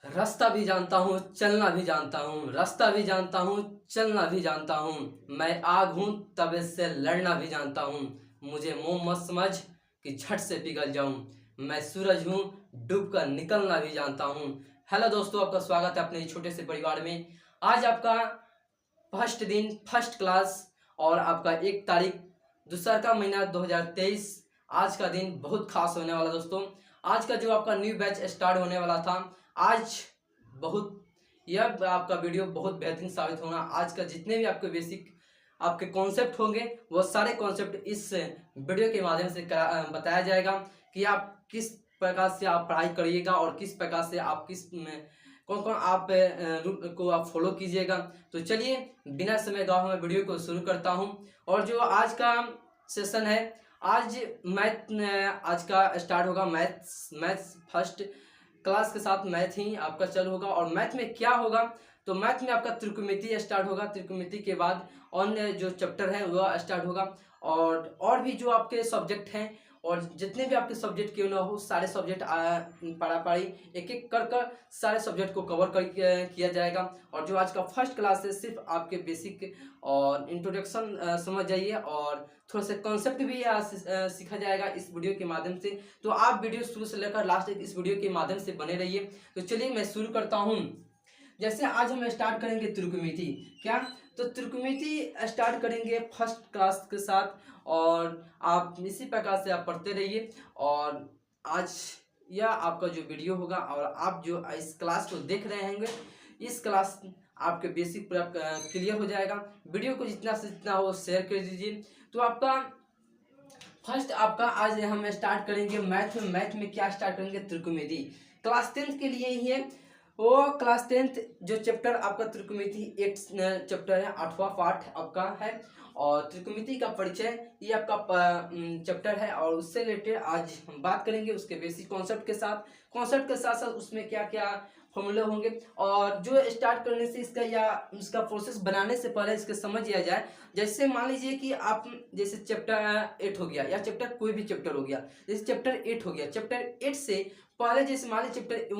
रास्ता भी जानता हूँ, चलना भी जानता हूँ, रास्ता भी जानता हूँ, चलना भी जानता हूँ। मैं आग हूँ, तब इससे लड़ना भी जानता हूँ। मुझे मोम मत समझ कि झट से पिघल जाऊँ। मैं सूरज हूँ, डूब कर निकलना भी जानता हूँ। हेलो दोस्तों, आपका स्वागत है अपने इस छोटे से परिवार में। आज आपका फर्स्ट दिन, फर्स्ट क्लास और आपका 1 तारीख दूसरा का महीना 2023। आज का दिन बहुत खास होने वाला दोस्तों। आज का जो आपका न्यू बैच स्टार्ट होने वाला था, आज बहुत यह आपका वीडियो बहुत बेहतरीन साबित होना। आज का जितने भी आपके बेसिक आपके कॉन्सेप्ट होंगे वो सारे कॉन्सेप्ट इस वीडियो के माध्यम से बताया जाएगा कि आप किस प्रकार से आप पढ़ाई करिएगा और किस प्रकार से आप किस कौन कौन आप रूल को आप फॉलो कीजिएगा। तो चलिए बिना समय गवाए मैं वीडियो को शुरू करता हूं। और जो आज का सेशन है, आज मैथ आज का स्टार्ट होगा। मैथ्स फर्स्ट क्लास के साथ मैथ ही आपका चल होगा। और मैथ में क्या होगा, तो मैथ में आपका त्रिकोणमिति स्टार्ट होगा। त्रिकोणमिति के बाद अन्य जो चैप्टर है वह स्टार्ट होगा। और भी जो आपके सब्जेक्ट हैं और जितने भी आपके सब्जेक्ट क्यों ना हो, सारे सब्जेक्ट पढ़ा पढ़ी एक एक कर कर सारे सब्जेक्ट को कवर किया जाएगा। और जो आज का फर्स्ट क्लास है, सिर्फ आपके बेसिक और इंट्रोडक्शन समझ जाइए और थोड़ा सा कॉन्सेप्ट भी सीखा जाएगा इस वीडियो के माध्यम से। तो आप वीडियो शुरू से लेकर लास्ट तक इस वीडियो के माध्यम से बने रहिए। तो चलिए मैं शुरू करता हूँ। जैसे आज हम स्टार्ट करेंगे त्रिकोणमिति। क्या, तो त्रिकोणमिति स्टार्ट करेंगे फर्स्ट क्लास के साथ और आप इसी प्रकार से आप पढ़ते रहिए। और आज यह आपका जो वीडियो होगा और आप जो इस क्लास को देख रहे होंगे, इस क्लास आपके बेसिक पूरा क्लियर हो जाएगा। वीडियो को जितना से जितना हो शेयर कर दीजिए। तो आपका फर्स्ट आपका आज हम स्टार्ट करेंगे मैथ में क्या स्टार्ट करेंगे, त्रिकोणमिति। क्लास 10th के लिए ही है वो। क्लास 10th जो चैप्टर आपका त्रिकोणमिति एक चैप्टर है, 8वां पार्ट आपका है। और त्रिकोणमिति का परिचय ये आपका चैप्टर है और उससे रिलेटेड आज हम बात करेंगे उसके बेसिक कॉन्सेप्ट के साथ साथ उसमें क्या क्या फॉर्मूले होंगे। और जो स्टार्ट करने से इसका या उसका प्रोसेस बनाने से पहले इसके समझ लिया जाए। जैसे मान लीजिए कि आप जैसे चैप्टर 8 हो गया या चैप्टर कोई भी चैप्टर हो गया, जैसे चैप्टर 8 हो गया, चैप्टर 8 से पहले जैसे मान लीजिए चैप्टर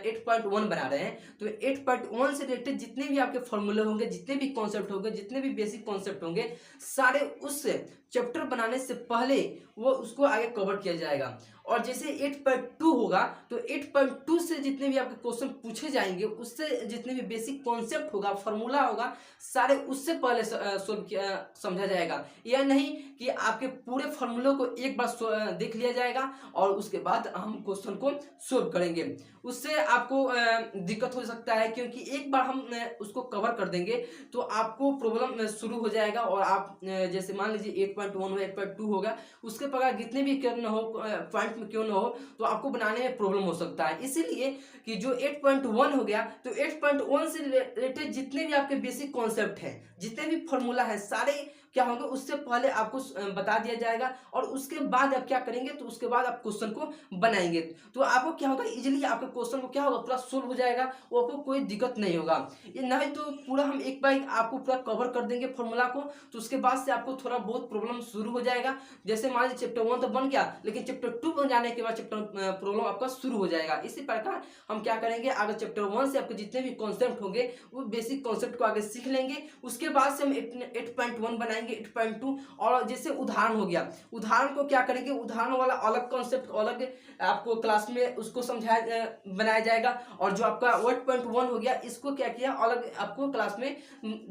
8.1 बना रहे हैं, तो 8.1 से रिलेटेड जितने भी आपके फॉर्मूले होंगे, जितने भी कॉन्सेप्ट होंगे, जितने भी बेसिक कॉन्सेप्ट होंगे, सारे उस चैप्टर बनाने से पहले वो उसको आगे कवर किया जाएगा। और जैसे 8.2 होगा तो 8.2 से जितने भी आपके क्वेश्चन पूछे जाएंगे, उससे जितने भी बेसिक कॉन्सेप्ट होगा, फॉर्मूला होगा, सारे उससे पहले समझा जाएगा। यह नहीं कि आपके पूरे फॉर्मूलों को एक बार देख लिया जाएगा और उसके बाद हम क्वेश्चन को सोल्व करेंगे। उससे आपको दिक्कत हो सकता है, क्योंकि एक बार हम उसको कवर कर देंगे तो आपको प्रॉब्लम शुरू हो जाएगा। और आप जैसे मान लीजिए 8.1 हो, 8.2 होगा, उसके प्रकार जितने भी क्यों ना हो पॉइंट में क्यों ना हो, तो आपको बनाने में प्रॉब्लम हो सकता है। इसीलिए कि जो 8.1 हो गया, तो 8.1 से रिलेटेड जितने भी आपके बेसिक कॉन्सेप्ट हैं, जितने भी फॉर्मूला है, सारे क्या होंगे उससे पहले आपको बता दिया जाएगा। और उसके बाद आप क्या करेंगे, तो उसके बाद आप क्वेश्चन को बनाएंगे। तो आपको क्या होगा, इजीली आपके क्वेश्चन को क्या होगा, पूरा सोल्व हो जाएगा। वो आपको कोई दिक्कत नहीं होगा। ये नहीं तो पूरा हम एक बार आपको पूरा कवर कर देंगे फॉर्मूला को, तो उसके बाद से आपको थोड़ा बहुत प्रॉब्लम शुरू हो जाएगा। जैसे मान लीजिए चैप्टर 1 तो बन गया, लेकिन चैप्टर 2 बन जाने के बाद चैप्टर प्रॉब्लम आपका शुरू हो जाएगा। इसी प्रकार हम क्या करेंगे, आगे चैप्टर 1 से आपके जितने भी कॉन्सेप्ट होंगे वो बेसिक कॉन्सेप्ट को आगे सीख लेंगे। उसके बाद से हम 8.1 बनाएंगे, 8.2। और जैसे उदाहरण हो गया, उदाहरण को क्या करेंगे, उदाहरण वाला अलग कॉन्सेप्ट अलग आपको क्लास में उसको समझाया बनाया जाएगा। और जो आपका 8.1 हो गया, इसको क्या किया अलग आपको क्लास में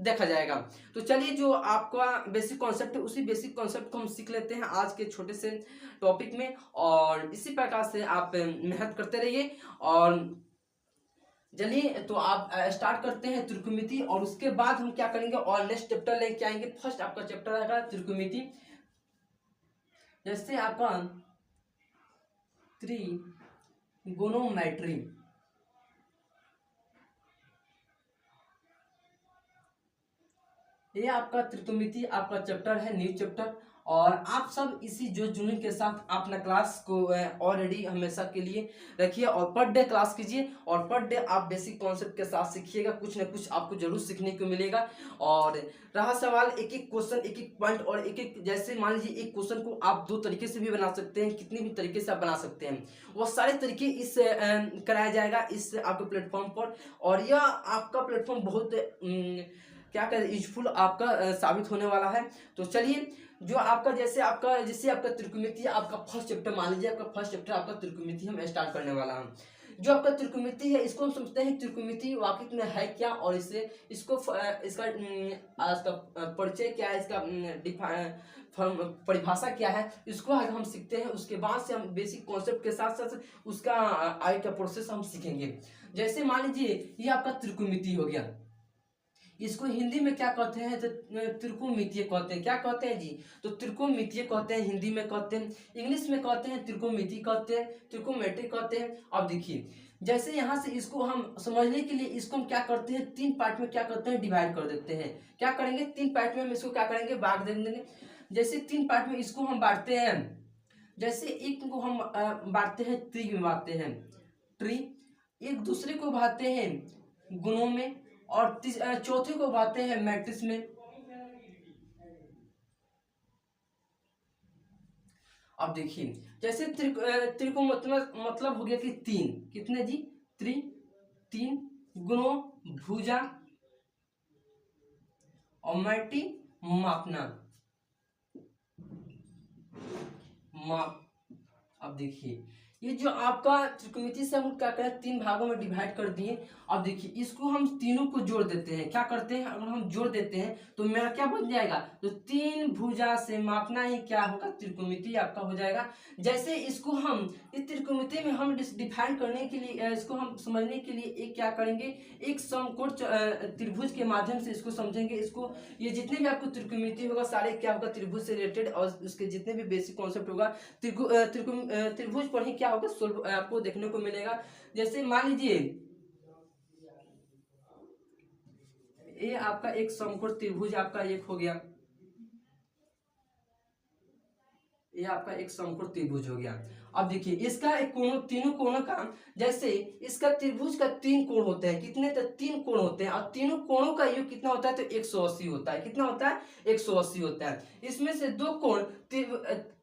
देखा जाएगा। तो चलिए जो आपका बेसिक कॉन्सेप्ट है, उसी बेसिक कॉन्सेप्ट को हम सीख लेते हैं आज के छोटे से टॉपिक में। और इसी प्रकार से आप मेहनत करते रहिए। और चलिए तो आप स्टार्ट करते हैं त्रिकोणमिति। और उसके बाद हम क्या करेंगे और नेक्स्ट चैप्टर लेके आएंगे। फर्स्ट आपका चैप्टर रहेगा त्रिकोणमिति। जैसे आपका त्रिगोनोमेट्री, ये आपका त्रिकोणमिति आपका चैप्टर है, न्यू चैप्टर। और आप सब इसी जो जुनून के साथ अपना क्लास को ऑलरेडी हमेशा के लिए रखिए और पर डे क्लास कीजिए और पर डे आप बेसिक कॉन्सेप्ट के साथ सीखिएगा, कुछ ना कुछ आपको जरूर सीखने को मिलेगा। और रहा सवाल एक एक क्वेश्चन, एक एक पॉइंट और एक एक, जैसे मान लीजिए एक क्वेश्चन को आप 2 तरीके से भी बना सकते हैं, कितने भी तरीके से आप बना सकते हैं, वो सारे तरीके इस कराया जाएगा इस आपके प्लेटफॉर्म पर। और यह आपका प्लेटफॉर्म बहुत क्या कहते यूजफुल आपका साबित होने वाला है। तो चलिए, जो आपका जैसे आपका त्रिकोणमिति आपका फर्स्ट चैप्टर, मान लीजिए आपका फर्स्ट चैप्टर आपका त्रिकोणमिति हम स्टार्ट करने वाला हम। जो आपका त्रिकोणमिति है इसको हम समझते हैं त्रिकोणमिति वाकई में है क्या, और इसका परिचय क्या है, इसका परिभाषा क्या है, इसको आगे हम सीखते हैं। उसके बाद से हम बेसिक कॉन्सेप्ट के साथ साथ उसका आगे का प्रोसेस हम सीखेंगे। जैसे मान लीजिए ये आपका त्रिकोणमिति हो गया, इसको हिंदी में क्या कहते हैं, तो त्रिकोणमितीय कहते हैं। क्या कहते हैं जी, तो त्रिकोणमितीय कहते हैं, हिंदी में कहते हैं, इंग्लिश में कहते हैं त्रिकोणमिति कहते हैं, त्रिकोणमेट्री कहते हैं। अब देखिए, जैसे यहाँ से इसको हम समझने के लिए इसको हम क्या करते हैं, 3 पार्ट में क्या करते हैं, डिवाइड कर देते हैं। क्या करेंगे, 3 पार्ट में हम इसको क्या करेंगे, बांट देंगे। जैसे 3 पार्ट में इसको हम बांटते हैं, जैसे एक को हम बांटते हैं ट्री में, बांटते हैं ट्री, एक दूसरे को बांटते हैं गुणों में, और चौथे को बांटते हैं मैट्रिक्स में। अब देखिए, जैसे त्रिकोण मतलब हो गया कि 3, कितने जी, 3 गुणों, भुजा और मैटी, मापना, माप। अब देखिए, ये जो आपका त्रिकोणमिति से हम क्या करें, 3 भागों में डिवाइड कर दिए। अब देखिए, इसको हम तीनों को जोड़ देते हैं। क्या करते हैं, अगर हम जोड़ देते हैं तो मेरा क्या बन जाएगा, तो 3 भुजा से मापना ही क्या होगा, त्रिकोणमिति आपका हो जाएगा। जैसे इसको हम इस त्रिकोणमिति में हम डिफाइन करने के लिए, इसको हम समझने के लिए एक क्या करेंगे, एक समकोण त्रिभुज के माध्यम से इसको समझेंगे। इसको ये जितने भी आपको त्रिकोणमिति होगा सारे क्या होगा, त्रिभुज से रिलेटेड, और उसके जितने भी बेसिक कॉन्सेप्ट होगा त्रिभुज पर ही क्या होगा सोल्व आपको देखने को मिलेगा। जैसे मान लीजिए ये आपका एक समकोण त्रिभुज आपका एक हो गया, ये आपका एक समकोण त्रिभुज हो गया। अब देखिए, इसका एक कोण, तीनों कोणों का, जैसे इसका त्रिभुज का 3 कोण होते हैं, कितने, तो 3 कोण होते हैं, और तीनों कोणों का योग कितना होता है, तो 180 होता है। कितना होता है, 180 होता है। इसमें से 2 कोण,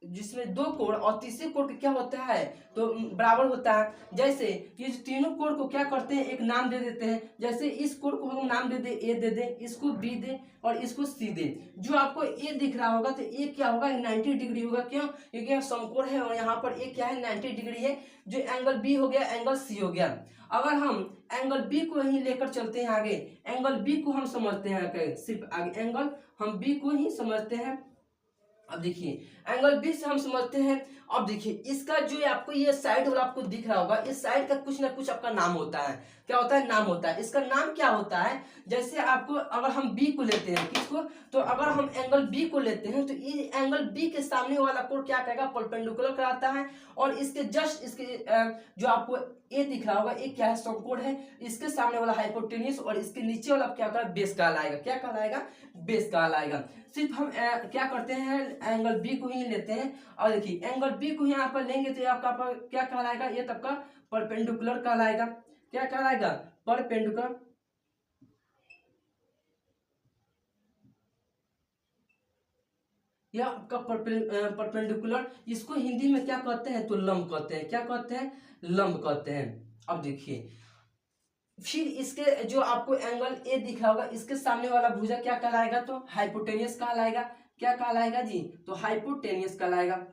जिसमें 2 कोण और तीसरे कोण क्या होता है, तो बराबर होता है। जैसे ये जो तीनों कोण को क्या करते हैं, एक नाम दे देते हैं। जैसे इस कोण को हम नाम दे दे, ए दे दे, इसको बी दे और इसको सी दे। जो आपको ए दिख रहा होगा तो ए क्या होगा, 90 डिग्री होगा। क्यों, क्योंकि यह समकोण है और यहाँ पर ए क्या है, 90 डिग्री है। जो एंगल बी हो गया, एंगल सी हो गया। अगर हम एंगल बी को ही लेकर चलते हैं आगे, एंगल बी को हम समझते हैं, सिर्फ आगे एंगल हम बी को ही समझते हैं। अब देखिए, एंगल बी से हम समझते हैं। अब देखिए, इसका जो आपको ये साइड वाला आपको दिख रहा होगा, इस साइड का कुछ ना कुछ आपका नाम होता है। क्या होता है, नाम होता है। इसका नाम क्या होता है, जैसे आपको अगर हम बी को लेते हैं, किसको, तो अगर हम एंगल बी को लेते हैं तो ये एंगल बी के सामने वाला कोण क्या कहेगा, परपेंडिकुलर कराता है। और इसके जस्ट इसके जो आपको ए दिख रहा होगा, ये क्या है, समकोण है। इसके सामने वाला हाइपोटेन्यूस और इसके नीचे वाला क्या होता है, बेस कहलाएगा। क्या कहलाएगा, बेस कहलाएगा। सिर्फ हम क्या करते हैं, एंगल बी को ही लेते हैं। और देखिए, एंगल बी को यहाँ पर लेंगे तो ये आपका क्या कहलाएगा, ये तब का परपेंडिकुलर कहलाएगा। क्या कहलाएगा, परपेंडिकुलर। यह आपका परपेंडिकुलर, इसको हिंदी में क्या कहते हैं, तो लंब कहते हैं। क्या कहते हैं, लंब कहते हैं। अब देखिए, फिर इसके जो आपको एंगल ए दिख रहा होगा, इसके सामने वाला भुजा क्या कहलाएगा, तो हाइपोटेनियस कहलाएगा। क्या कहलाएगा जी, तो हाइपोटेनियस कहलाएगा।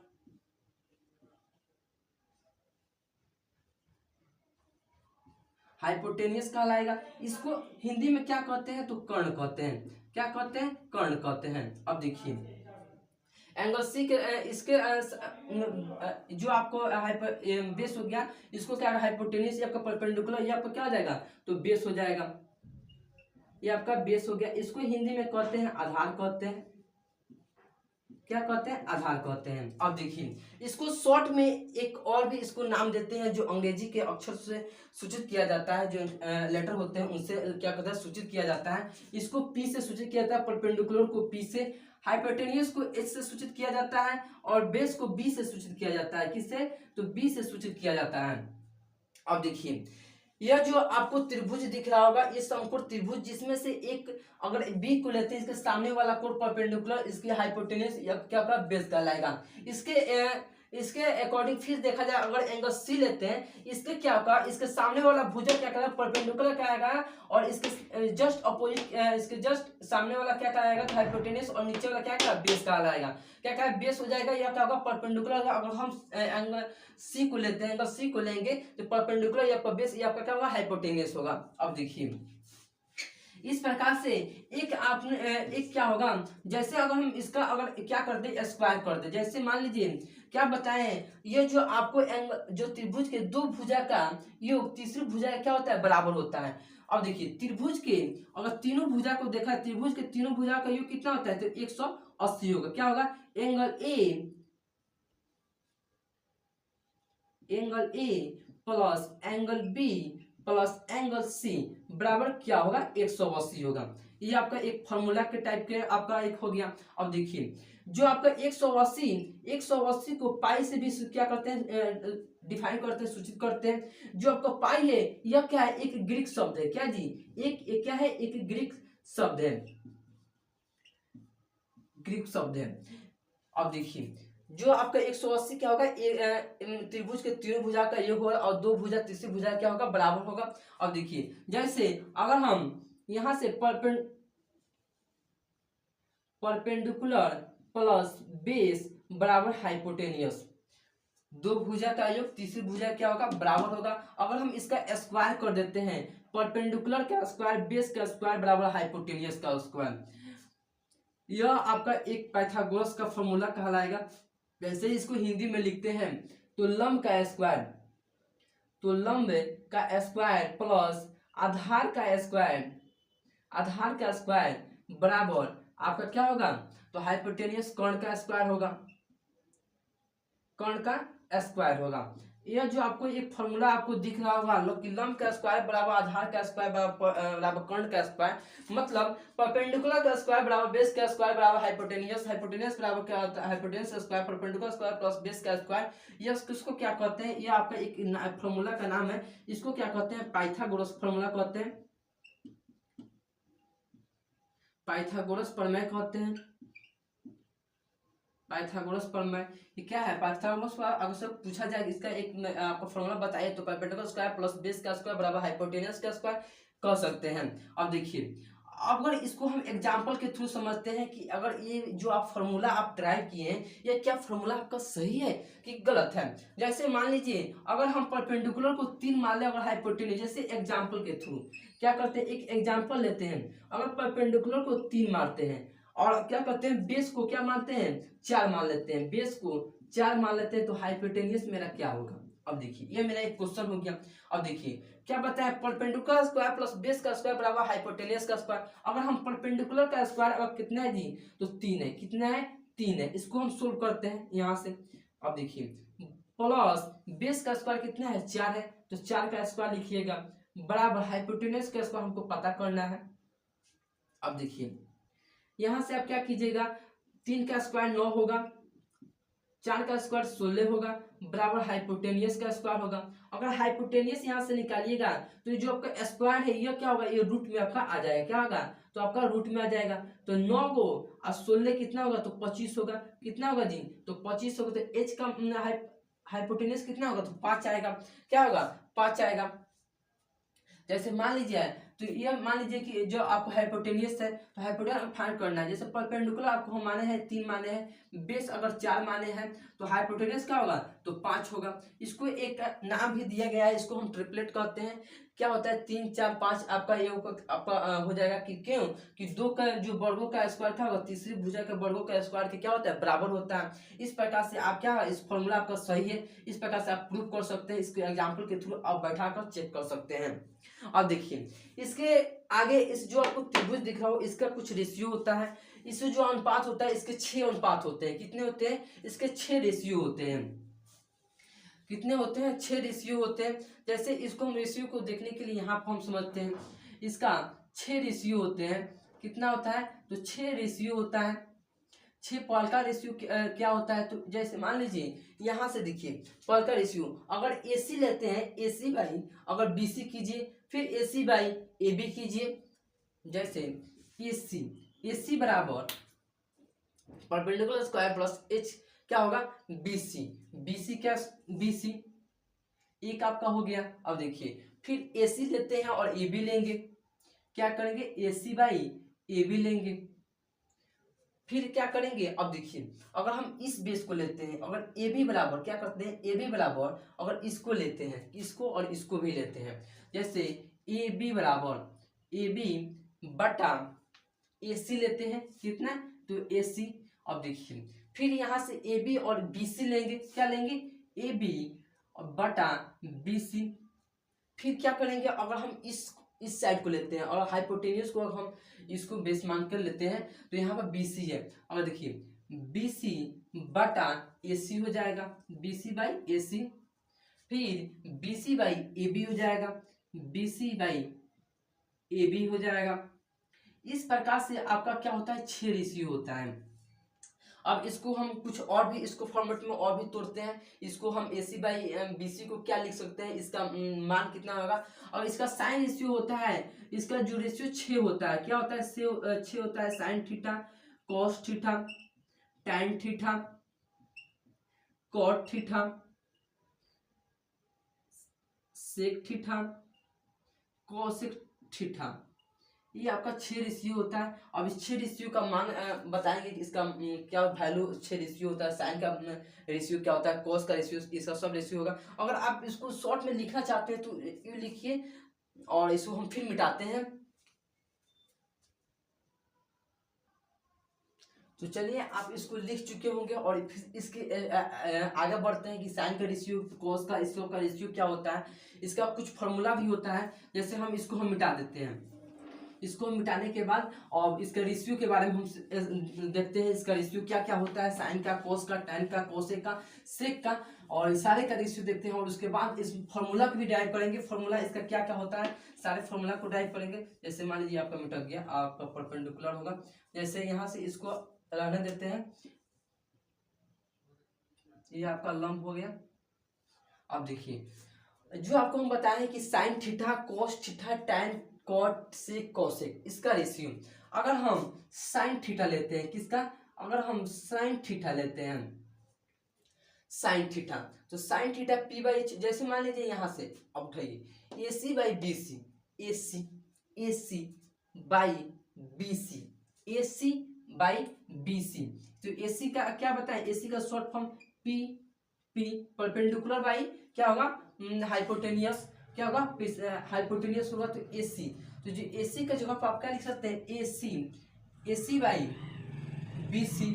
हाइपोटेनियस कहलाएगा। इसको हिंदी में क्या कहते हैं, तो कर्ण कहते हैं। क्या कहते हैं, कर्ण कहते हैं। अब देखिए, एंगल सी के इसके जो आपको बेस हो गया, इसको क्या, हाइपोटेनियस, ये आपका परपेंडिकुलर, ये आपका क्या हो जाएगा, तो बेस हो जाएगा। ये आपका बेस हो गया। इसको हिंदी में कहते हैं आधार कहते हैं। क्या कहते हैं, आधार कहते हैं। अब देखिए, इसको शॉर्ट में एक और भी इसको नाम देते हैं, जो अंग्रेजी के अक्षर से सूचित किया जाता है, जो लेटर होते हैं उनसे क्या कहते हैं, सूचित किया जाता है। इसको पी से सूचित किया जाता है, परपेंडिकुलर को पी से, हाइपोटेनियस को H से सूचित किया जाता है और बेस को B से सूचित किया जाता है। किससे? तो B से सूचित किया जाता है। अब देखिए यह जो आपको त्रिभुज दिख रहा होगा, ये समकोण त्रिभुज, जिसमें से एक अगर बी को लेते हैं, इसके सामने वाला कोण परपेंडिकुलर, इसकी हाइपोटेन्यूज क्या होगा? बेस कहलाएगा। इसके अकॉर्डिंग फिर देखा जाए, अगर एंगल सी लेते हैं, इसके क्या होगा? इसके सामने वाला भुजा क्या कहलाएगा? परपेंडिकुलर कहलाएगा, और इसके जस्ट अपोजिट, इसके जस्ट सामने वाला क्या कहलाएगा? हाइपोटेन्यूज, और नीचे वाला क्या कहलाएगा? बेस कहलाएगा। क्या कहलाएगा? बेस हो जाएगा। यह क्या होगा? परपेंडिकुलर होगा। अगर हम एंगल सी को लेते हैं, एंगल सी को लेंगे तो परपेंडिकुलर या बेस, या आपका क्या होगा? हाइपोटेन्यूज होगा। अब देखिए इस प्रकार से एक क्या होगा? जैसे अगर हम इसका अगर क्या कर दे? स्क्वायर कर दे। जैसे मान लीजिए क्या बताएं, ये जो आपको एंगल, जो त्रिभुज के दो भुजा का योग तीसरी भुजा का क्या होता है? बराबर होता है। अब देखिए त्रिभुज के अगर तीनों भुजा को देखा, त्रिभुज के तीनों भुजा का योग कितना होता है? तो 180 होगा। क्या होगा? Angle A plus angle B plus angle C बराबर क्या होगा? 180 होगा। ये आपका एक फॉर्मूला के टाइप के आपका एक हो गया। अब देखिए जो आपका 180 को पाई से भी क्या करते हैं? डिफाइन करते हैं, सूचित करते हैं। जो आपका पाई है यह क्या है? एक ग्रीक शब्द है। क्या जी? एक क्या है? एक ग्रीक शब्द है, ग्रीक शब्द है। अब देखिए जो आपका 180 क्या होगा? त्रिभुज के तीनों भुजा का योग होगा, और दो भुजा तीसरी भुजा क्या होगा? बराबर होगा। अब देखिए जैसे अगर हम यहां से परपेंडिकुलर प्लस बेस बराबर हाइपोटेनियस, दो भुजा का योग तीसरी भुजा क्या होगा? बराबर होगा। अगर हम इसका स्क्वायर कर देते हैं, परपेंडिकुलर का स्क्वायर बेस का स्क्वायर बराबर हाइपोटेनियस का स्क्वायर, यह आपका एक पाइथागोरस का फॉर्मूला कहलाएगा। जैसे इसको हिंदी में लिखते हैं तो लंब का स्क्वायर, प्लस आधार का स्क्वायर बराबर आपका क्या होगा? तो हाइपोटेनियस कर्ण का स्क्वायर होगा। यह जो आपको एक फॉर्मूला आपको दिख रहा होगा, कि लंब का स्क्वायर बराबर आधार का स्क्वायर बराबर कर्ण का स्क्वायर, मतलब परपेंडिकुलर का स्क्वायर बराबर बेस का स्क्वायर बराबर हाइपोटेनियस बराबर क्या होता है? Hypotenuse square perpendicular square plus base का स्क्वायर। यह किसको क्या कहते हैं? यह आपका एक फॉर्मूला का नाम है। इसको क्या कहते हैं? पाइथागोरस फॉर्मूला कहते हैं, पाइथागोरस प्रमेय कहते हैं। पाइथागोरस प्रमेय ये क्या है? पाइथागोरस अगर से पूछा जाए इसका एक आपको फॉर्मूला बताइए, तो परपेंडिकुलर स्क्वायर प्लस बेस का स्क्वायर बराबर हाइपोटेनियस का स्क्वायर कह सकते हैं। अब देखिए अगर इसको हम एग्जांपल के थ्रू समझते हैं कि अगर ये जो आप फॉर्मूला आप ड्राइव किए हैं, ये क्या फॉर्मूला आपका सही है कि गलत है। जैसे मान लीजिए अगर हम परपेंडिकुलर को 3 मान लें, अगर हाइपोटेन्यूज, जैसे एग्जांपल के थ्रू क्या करते हैं? एक एग्जांपल लेते हैं। अगर परपेंडिकुलर को 3 मारते हैं और क्या करते हैं? बेस को क्या मानते हैं? 4 मान लेते हैं। बेस को 4 मान लेते हैं तो हाइपोटेन्यूज मेरा क्या होगा? अब देखिए ये मेरा एक क्वेश्चन हो गया। अब देखिए क्या बताया? परपेंडिकुलर स्क्वायर प्लस बेस का स्क्वायर बराबर हाइपोटेन्यूज का स्क्वायर। अगर हम परपेंडिकुलर का स्क्वायर अगर कितना है जी? तो 3 है। कितना है? 3 है। इसको हम सोल्व करते हैं यहां से। अब देखिए प्लस बेस का स्क्वायर कितना है? 4 है, तो 4 का स्क्वायर लिखिएगा बराबर हाइपोटेन्यूज का स्क्वायर हमको पता करना है। अब देखिए यहां से आप क्या कीजिएगा? 3 का स्क्वायर 9 होगा, 4 का स्क्वायर 16 होगा बराबर हाइपोटेनियस का स्क्वायर होगा। अगर हाइपोटेनियस यहां से निकालिएगा तो ये जो आपका स्क्वायर है ये क्या होगा? ये रूट में आपका आ जाएगा। क्या होगा? तो आपका रूट में आ जाएगा। तो 9 को और 16 कितना होगा? तो 25 होगा। कितना होगा जी? तो 25 होगा। तो एच का हाइपोटेनियस कितना होगा? तो 5 आएगा। क्या होगा? 5 आएगा। जैसे मान लीजिए तो ये मान लीजिए कि जो आपको हाइपोटेनियस है, तो हाइपोटेनियस फाइंड करना है। जैसे परपेंडिकुलर आपको हम माने हैं 3 माने हैं, बेस अगर 4 माने हैं, तो हाइपोटेनियस क्या होगा? तो 5 होगा। इसको एक नाम भी दिया गया है, इसको हम ट्रिपलेट कहते हैं। क्या होता है? 3 4 5 आपका ये आपका हो जाएगा कि क्यों कि दो का जो वर्गों का स्क्वायर क्या होगा? तीसरी भुजा के वर्गों का स्क्वायर के क्या होता है? बराबर होता है। इस प्रकार से आप क्या, इस फॉर्मूला आपका सही है, इस प्रकार से आप प्रूव कर सकते हैं। इसके एग्जाम्पल के थ्रू आप बैठा कर चेक कर सकते हैं। अब देखिए इसके आगे इस जो आपको त्रिभुज दिख रहा हो, इसका कुछ रेशियो होता है। इससे जो अनुपात होता है, इसके 6 अनुपात होते हैं। कितने होते हैं? इसके 6 रेशियो होते हैं। कितने होते हैं? 6 रेशियो होते हैं। जैसे इसको हम रेशियो को देखने के लिए यहाँ पर हम समझते हैं, इसका 6 रेशियो होते हैं। कितना होता है? तो 6 रेशियो होता है। 6 पाल का रेशियो क्या होता है। तो जैसे मान लीजिए यहाँ से देखिए पाल का रेशियो, अगर AC लेते हैं AC बाई अगर BC कीजिए, फिर AC बाई AB कीजिए। जैसे AC बराबर परपेंडिकुलर स्क्वायर प्लस H क्या होगा BC क्या BC एक आपका हो गया। अब देखिए फिर AC लेते हैं और AB लेंगे, क्या करेंगे AC बाई AB लेंगे, फिर क्या करेंगे। अब देखिए अगर हम इस बेस को लेते हैं, अगर AB बराबर क्या करते हैं AB बराबर अगर इसको लेते हैं, इसको और इसको भी लेते हैं, जैसे AB बराबर AB बटा AC लेते हैं कितना तो AC। अब देखिए फिर यहाँ से AB और BC लेंगे, क्या लेंगे AB बटा BC। फिर क्या करेंगे अगर हम इस साइड को लेते हैं और हाइपोटेन्यूस को अगर हम इसको बेस मान कर लेते हैं तो यहाँ पर BC है। और देखिए BC बटा AC हो जाएगा, BC बाई AC, फिर BC बाई AB हो जाएगा, BC बाई AB हो जाएगा। इस प्रकार से आपका क्या होता है 6 रेशियो होता है। अब इसको हम कुछ और भी इसको फॉर्मेट में और भी तोड़ते हैं। इसको हम AC बाई BC को क्या लिख सकते हैं, इसका मान कितना होगा। और इसका साइन रेशियो होता है, इसका जो रेशियो 6 होता है, क्या होता है 6 होता है sine theta cos theta tan theta cot theta sec theta cosec theta. ये आपका 6 रेशियो होता है। अब इस 6 रेशियो का मान बताएंगे कि इसका क्या वैल्यू 6 रेशियो होता है, साइन का रेशियो क्या होता है, कॉस का रेशियो, इसका सब रेशियो होगा। अगर आप इसको शॉर्ट में लिखना चाहते हैं तो ये लिखिए और इसको हम फिर मिटाते हैं। तो चलिए आप इसको लिख चुके होंगे और फिर इसके आगे बढ़ते हैं कि साइन का रेशियो कॉस का इसका का रेशियो क्या होता है। इसका कुछ फॉर्मूला भी होता है, जैसे हम इसको हम मिटा देते हैं। इसको मिटाने के बाद और इसका रेशियो के बारे में हम देखते हैं, इसका रेशियो क्या क्या होता है, साइन का कॉस का टैन का कोसेक का सेक का, और सारे का रेशियो देखते हैं। और उसके बाद इस फॉर्मूला को भी ड्राइव करेंगे, फॉर्मूला इसका क्या क्या होता है सारे फॉर्मूला को ड्राइव करेंगे। जैसे मान लीजिए आपका मिटा गया, आपका परपेंडिकुलर होगा, जैसे यहाँ से इसको रहने देते हैं, ये आपका लंब हो गया। अब देखिए जो आपको हम बताएं कि sine theta cos theta tan cot से कोसेक इसका रेशियो, अगर हम साइन थीटा लेते हैं, किसका अगर हम साइन थीटा लेते हैं साइन थीटा, तो sine theta P by H, जैसे मान लीजिए यहाँ से अब उठाइए AC by BC, AC by BC, AC by BC। तो AC का क्या बताएं, AC का short form P perpendicular by क्या होगा हाइपोटेनियस, क्या होगा हाइपोटेनियस होगा तो AC। तो जो AC का जगह पर आप क्या लिख सकते हैं AC by BC,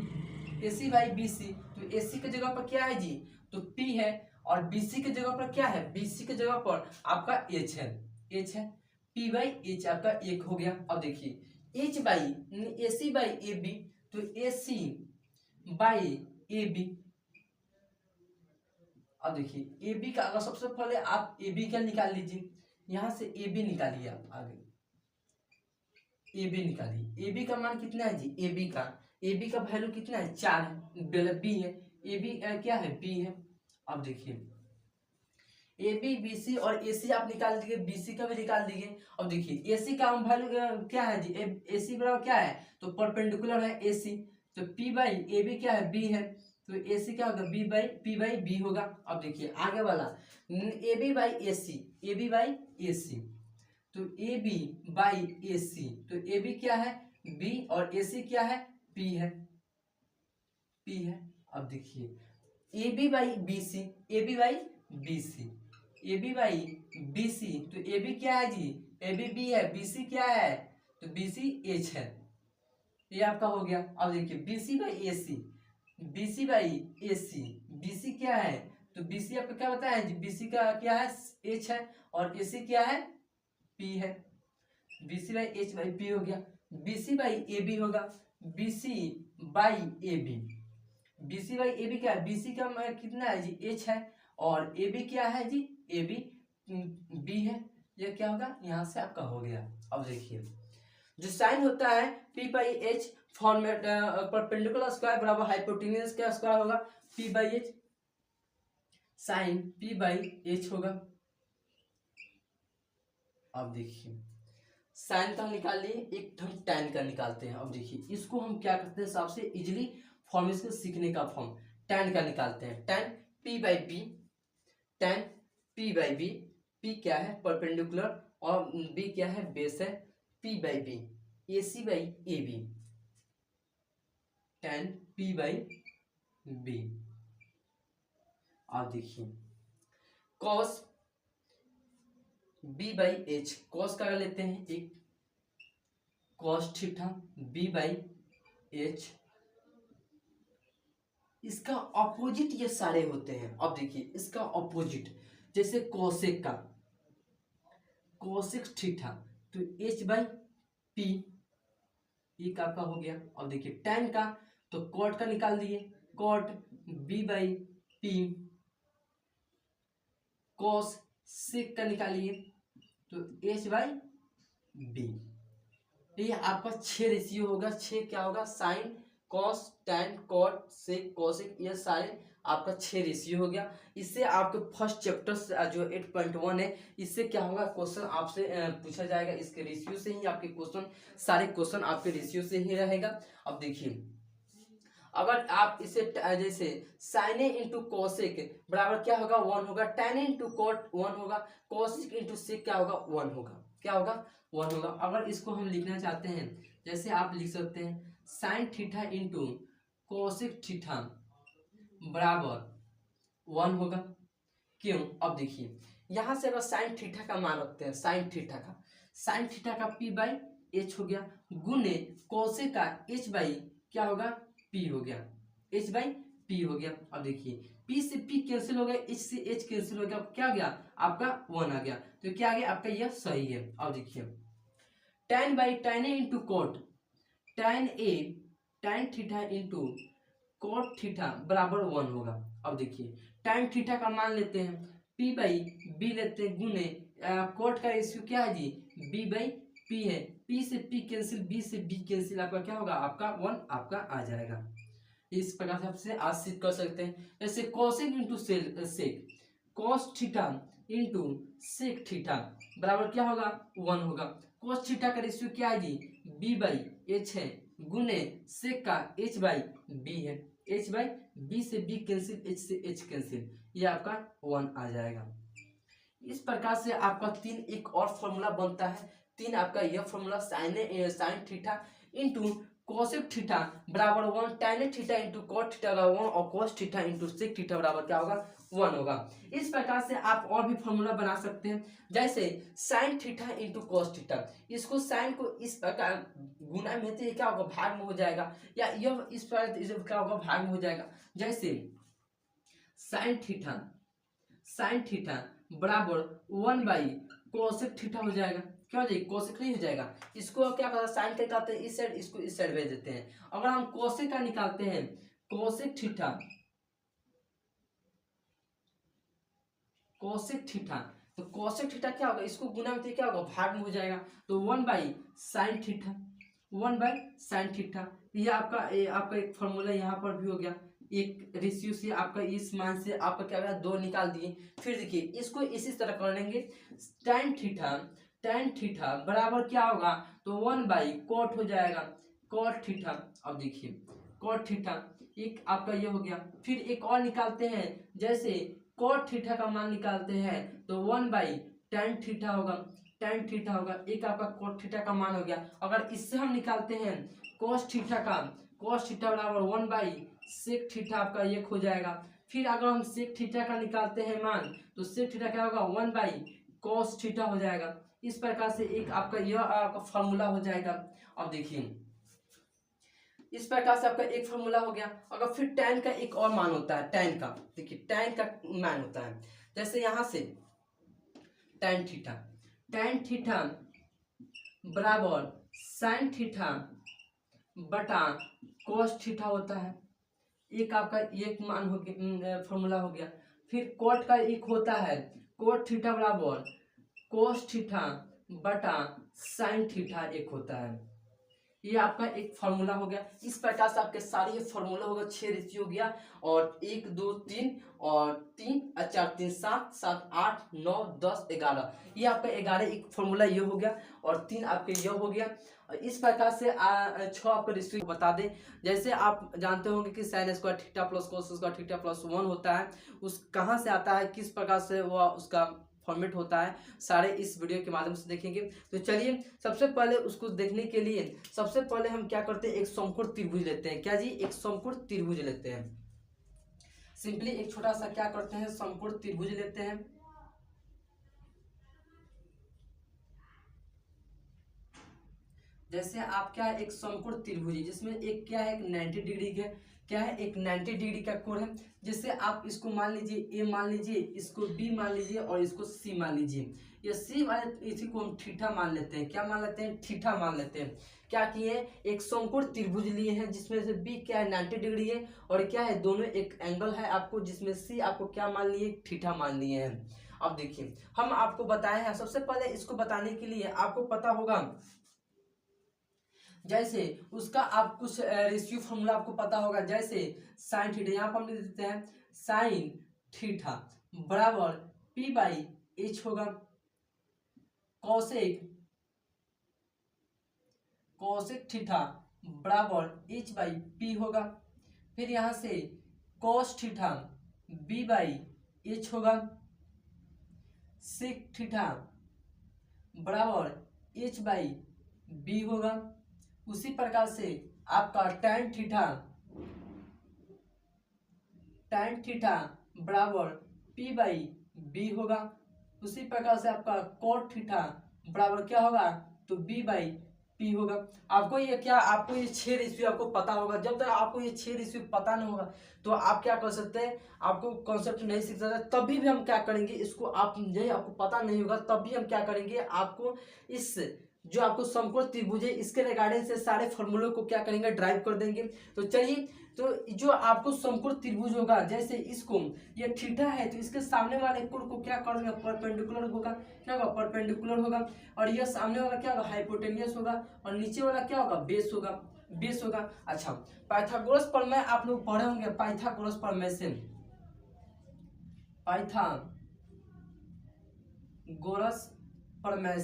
AC by BC। तो AC के जगह पर क्या है जी तो P है, और BC के जगह पर क्या है BC के जगह पर आपका H है P बाई H आपका एक हो गया। अब देखिए H by AC by AB, तो AC बाई AB। अब देखिए AB का अगर सबसे पहले आप AB क्या निकाल लीजिए, यहाँ से AB निकालिए, आप आगे AB निकालिए। AB का मान कितना है जी AB का वैल्यू कितना है 4 है, B है AB क्या है B है। अब देखिए AB BC और AC आप निकाल दिए, BC का भी निकाल दिए। अब देखिए AC का वैल्यू क्या है जी AC बराबर क्या है तो परपेंडिकुलर है AC, तो P बाई AB क्या है B है, तो AC क्या होगा P बाई B होगा। अब देखिए आगे वाला AB बाई AC, तो AB बाई AC, तो AB क्या है B और AC क्या है P है। अब देखिए AB by BC, AB by BC, तो AB क्या है जी AB B है, BC क्या है तो BC H है, ये आपका हो गया। अब देखिए BC बाई AC, BC क्या है तो BC आपका क्या बताया है जी BC का क्या है H है, और AC क्या है P है, BC by H by P हो गया। BC बाई AB होगा BC बाई AB क्या है BC का कितना है जी H है, और AB क्या है जी AB B है, ये क्या होगा यहाँ से आपका हो गया। अब देखिए जो साइन होता है p by H format perpendicular square बराबर हाइपोटेन्यूज का स्क्वायर होगा p by H, sine p by H होगा। अब देखिए साइन का निकाल लिए, एक हम tan का निकालते हैं। अब देखिए इसको हम क्या करते हैं, सबसे इजीली फॉर्म इसको सीखने का फॉर्म tan का निकालते हैं। tan p by B, tan p by B, p क्या है परपेंडिकुलर और b क्या है बेस है, p by B, A C by A B, tan p by B. आप देखिए cos b by H, cos का लेते हैं एक, cos theta b by H, इसका ऑपोजिट ये सारे होते हैं। अब देखिए इसका ऑपोजिट, जैसे कोसेक का कोसेक थीटा तो h बाई पी, एक आपका हो गया। अब देखिए tan का तो कॉट का निकाल दिए, cot b by P, cosec का निकालिए तो h बाई बी। ये आपका 6 रेशियो होगा, 6 क्या होगा sine cos tan cot sec cosec, ये सारे आपका 6 रेशियो हो गया। इससे आपके फर्स्ट चैप्टर से जो 8.1 है इससे क्या होगा क्वेश्चन आपसे पूछा जाएगा, इसके रेशियो से ही आपके क्वेश्चन, सारे क्वेश्चन आपके रेशियो से ही रहेगा। अब देखिए अगर आप इसे जैसे साइन ए इंटू कोसेक बराबर क्या होगा 1 होगा, टैन ए इंटू कॉट 1 होगा, कोसेक इंटू सेक क्या होगा 1 होगा, क्या होगा 1 होगा। अगर इसको हम लिखना चाहते हैं जैसे आप लिख सकते हैं sine theta into cosec theta बराबर 1 होगा। क्यों, अब देखिए यहाँ से अगर साइन थीटा का मान रखते हैं, साइन थीटा का p बाई एच हो गया, गुने कोसेक का h बाई क्या होगा p हो गया, h बाई p हो गया। अब देखिए p से p कैंसिल हो गया, h से h कैंसिल हो गया, क्या आ गया आपका 1 आ गया, तो क्या आ गया आपका यह सही है। अब देखिए tan बाई tan a into cot, tan a tan theta into cot theta बराबर 1 होगा। अब देखिए tan थीटा का मान लेते हैं p बाई b लेते हैं, गुने कॉट का रेशियो क्या है जी b बाई p है, p से p कैंसिल, b से b कैंसिल, आपका क्या होगा आपका 1 आपका आ जाएगा। इस प्रकार से आपसे आज सिद्ध कर सकते हैं। जैसे cosec into sec, cos theta into sec theta बराबर क्या होगा 1 होगा। कॉस थीटा का रेशियो क्या है जी b बाई एच है, गुने सेक का h बाई b है, h बाई b से b कैंसिल, h से h कैंसिल, ये आपका 1 आ जाएगा। इस प्रकार से आपका 3 एक और फॉर्मूला बनता है, 3 आपका यह formula sine theta into cosec theta बराबर 1, tan theta into cot theta बराबर 1 और cos theta into sec theta बराबर क्या होगा 1 होगा। इस प्रकार से आप और भी फॉर्मूला बना सकते हैं, जैसे sine theta into cos theta, इसको साइन को इस प्रकार गुना में तो क्या होगा भाग में हो जाएगा, या यह इस प्रकार क्या होगा भाग में हो जाएगा। जैसे साइन थीटा बराबर 1 बाई कोसेक थीटा हो जाएगा, क्या हो जाएगा कोसेक नहीं हो जाएगा, इसको क्या करते हैं साइन का निकालते हैं इस साइड, इसको इस साइड भेज देते हैं। अगर हम कोसेक का निकालते हैं कोसेक थीटा तो कोसेक थीटा क्या होगा, इसको गुना में क्या होगा भाग में हो जाएगा, तो 1 by sine theta, 1 by sine theta. यह आपका एक फॉर्मूला यहाँ पर भी हो गया, एक रेशियो से आपका इस मान से आपका क्या होगा 2 निकाल दिए। फिर देखिए इसको इसी तरह कर लेंगे, tan थीटा बराबर क्या होगा तो 1 बाई कॉट हो जाएगा, कॉट थीटा। अब देखिए कॉट थीटा एक आपका ये हो गया। फिर एक और निकालते हैं, जैसे कॉट थीटा का मान निकालते हैं तो 1 बाई tan थीटा होगा, एक आपका कॉट थीटा का मान हो गया। अगर इससे हम निकालते हैं cos थीटा बराबर 1 बाई सेक थीटा आपका एक हो जाएगा। फिर अगर हम सेक थीटा का निकालते हैं मान तो सेक थीटा क्या होगा 1 बाई cos थीटा हो जाएगा। इस प्रकार से एक आपका यह आपका फॉर्मूला हो जाएगा। अब देखिए इस प्रकार से आपका एक फॉर्मूला हो गया। अगर फिर tan का एक और मान होता है, tan का देखिए tan का मान होता है, जैसे यहां से tan थीटा बराबर साइन थीटा बटा cos थीटा होता है, एक आपका एक मान हो गया फॉर्मूला हो गया। फिर cot का एक होता है cot थीटा बराबर cos थीटा बटा साइन थीटा एक होता है। ये आपका एक फॉर्मूला हो गया। इस प्रकार से आपके सारे ये फॉर्मूला होगा। 6 रेशियो हो गया और 1 2 3 और 3 4 3 7 7 8 9 10 11, ये आपका 11 एक फॉर्मूला ये हो गया और 3 आपके ये हो गया। और इस प्रकार से 6 आपका रेशियो बता दें। जैसे आप जानते होंगे कि sign square theta plus cos square theta plus 1 होता है, उस कहाँ से आता है, किस प्रकार से वह उसका फॉर्मेट होता है, सारे इस वीडियो के माध्यम से देखेंगे। तो चलिए सबसे पहले उसको देखने के लिए सबसे पहले हम क्या करते हैं, एक समकोण त्रिभुज लेते हैं। क्या जी, एक समकोण त्रिभुज लेते हैं। सिंपली एक छोटा सा क्या करते हैं, समकोण त्रिभुज लेते हैं। जैसे आप क्या एक समकोण त्रिभुज जिसमें एक क्या है, एक 90 डिग्री के क्या है, एक 90 डिग्री का कोण है। जैसे आप इसको मान लीजिए ए मान लीजिए, इसको बी मान लीजिए और इसको सी मान लीजिए। ये सी वाले इसी को हम थीटा मान लेते हैं। क्या मान लेते हैं, थीटा मान लेते हैं। क्या किए, एक समकोण त्रिभुज लिए हैं जिसमें से बी क्या है 90 डिग्री है और क्या है दोनों एक एंगल है आपको, जिसमें सी आपको क्या मान लिए, थीटा मान लिए हैं। अब देखिए हम आपको बताए हैं, सबसे पहले इसको बताने के लिए आपको पता होगा, जैसे उसका आप कुछ रेशियो फॉर्मूला आपको पता होगा। जैसे साइन थीटा, यहाँ पर हम लिख देते हैं साइन थीटा बराबर पी बाई एच होगा, कॉसेक कॉसेक थीटा बराबर एच बाई पी होगा। फिर यहाँ से cos theta B by H होगा, सेक थीटा बराबर एच बाई बी होगा। उसी प्रकार से आपका tan थीटा बराबर p बाई बी होगा। उसी प्रकार से आपका cot थीटा बराबर क्या होगा, तो b बाई पी होगा। आपको ये क्या, आपको ये 6 रेशियो आपको पता होगा। जब तक आपको ये 6 रेशियो पता नहीं होगा तो आप क्या कर सकते हैं, आपको कॉन्सेप्ट नहीं सीख सकते। तभी भी हम क्या करेंगे, इसको आप यही आपको पता नहीं होगा तभी हम क्या करेंगे, आपको इस जो आपको समकोण त्रिभुज है इसके रिगार्डिंग से सारे फॉर्मूलों को क्या करेंगे, ड्राइव कर देंगे। तो चलिए, तो जो आपको समकोण त्रिभुज होगा, जैसे इसको ये थीटा है तो इसके सामने वाले कोण को क्या करेंगे, परपेंडिकुलर होगा। क्या होगा, परपेंडिकुलर होगा। और ये सामने वाला क्या होगा, हाइपोटेनियस होगा। और नीचे वाला क्या होगा, बेस होगा, बेस होगा। अच्छा, पाइथागोरस प्रमेय आप लोग पढ़े होंगे, पाइथागोरस प्रमेय से, पाइथागोरस प्रमेय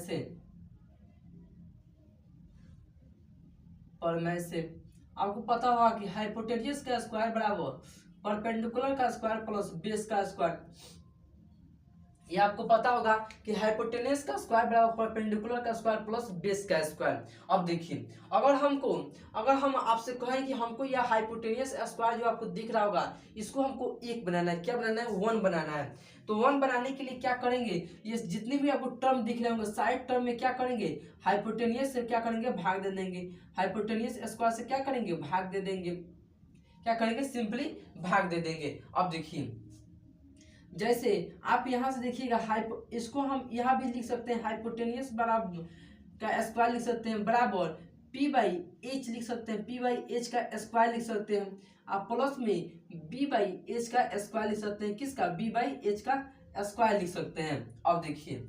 से आपको पता होगा कि हाइपोटेनियस का स्क्वायर बराबर परपेंडिकुलर का स्क्वायर प्लस बेस का स्क्वायर। ये आपको पता होगा कि हाइपोटेनियस का स्क्वायर बराबर परपेंडिकुलर का स्क्वायर प्लस बेस का स्क्वायर। अब देखिए, अगर हम आपसे कहें कि हमको यह हाइपोटेनियस स्क्वायर जो आपको दिख रहा होगा इसको हमको एक बनाना है। क्या बनाना है, 1 बनाना है। तो 1 बनाने के लिए क्या करेंगे, ये जितने भी आपको टर्म दिख रहे होंगे साइड टर्म में क्या करेंगे, हाइपोटेनियस से क्या करेंगे, भाग दे देंगे। हाइपोटेनियस स्क्वायर से क्या करेंगे, भाग दे देंगे। क्या करेंगे, सिंपली भाग दे देंगे। अब देखिए, जैसे आप यहाँ से देखिएगा, इसको हम यहाँ भी लिख सकते हैं, हाइपोटेनियस बराबर का स्क्वायर लिख सकते हैं बराबर पी बाई एच लिख सकते हैं, पी बाई एच का स्क्वायर लिख सकते हैं। आप प्लस में बी बाई एच का स्क्वायर लिख सकते हैं। किसका, बी बाई एच का स्क्वायर लिख सकते हैं। अब देखिए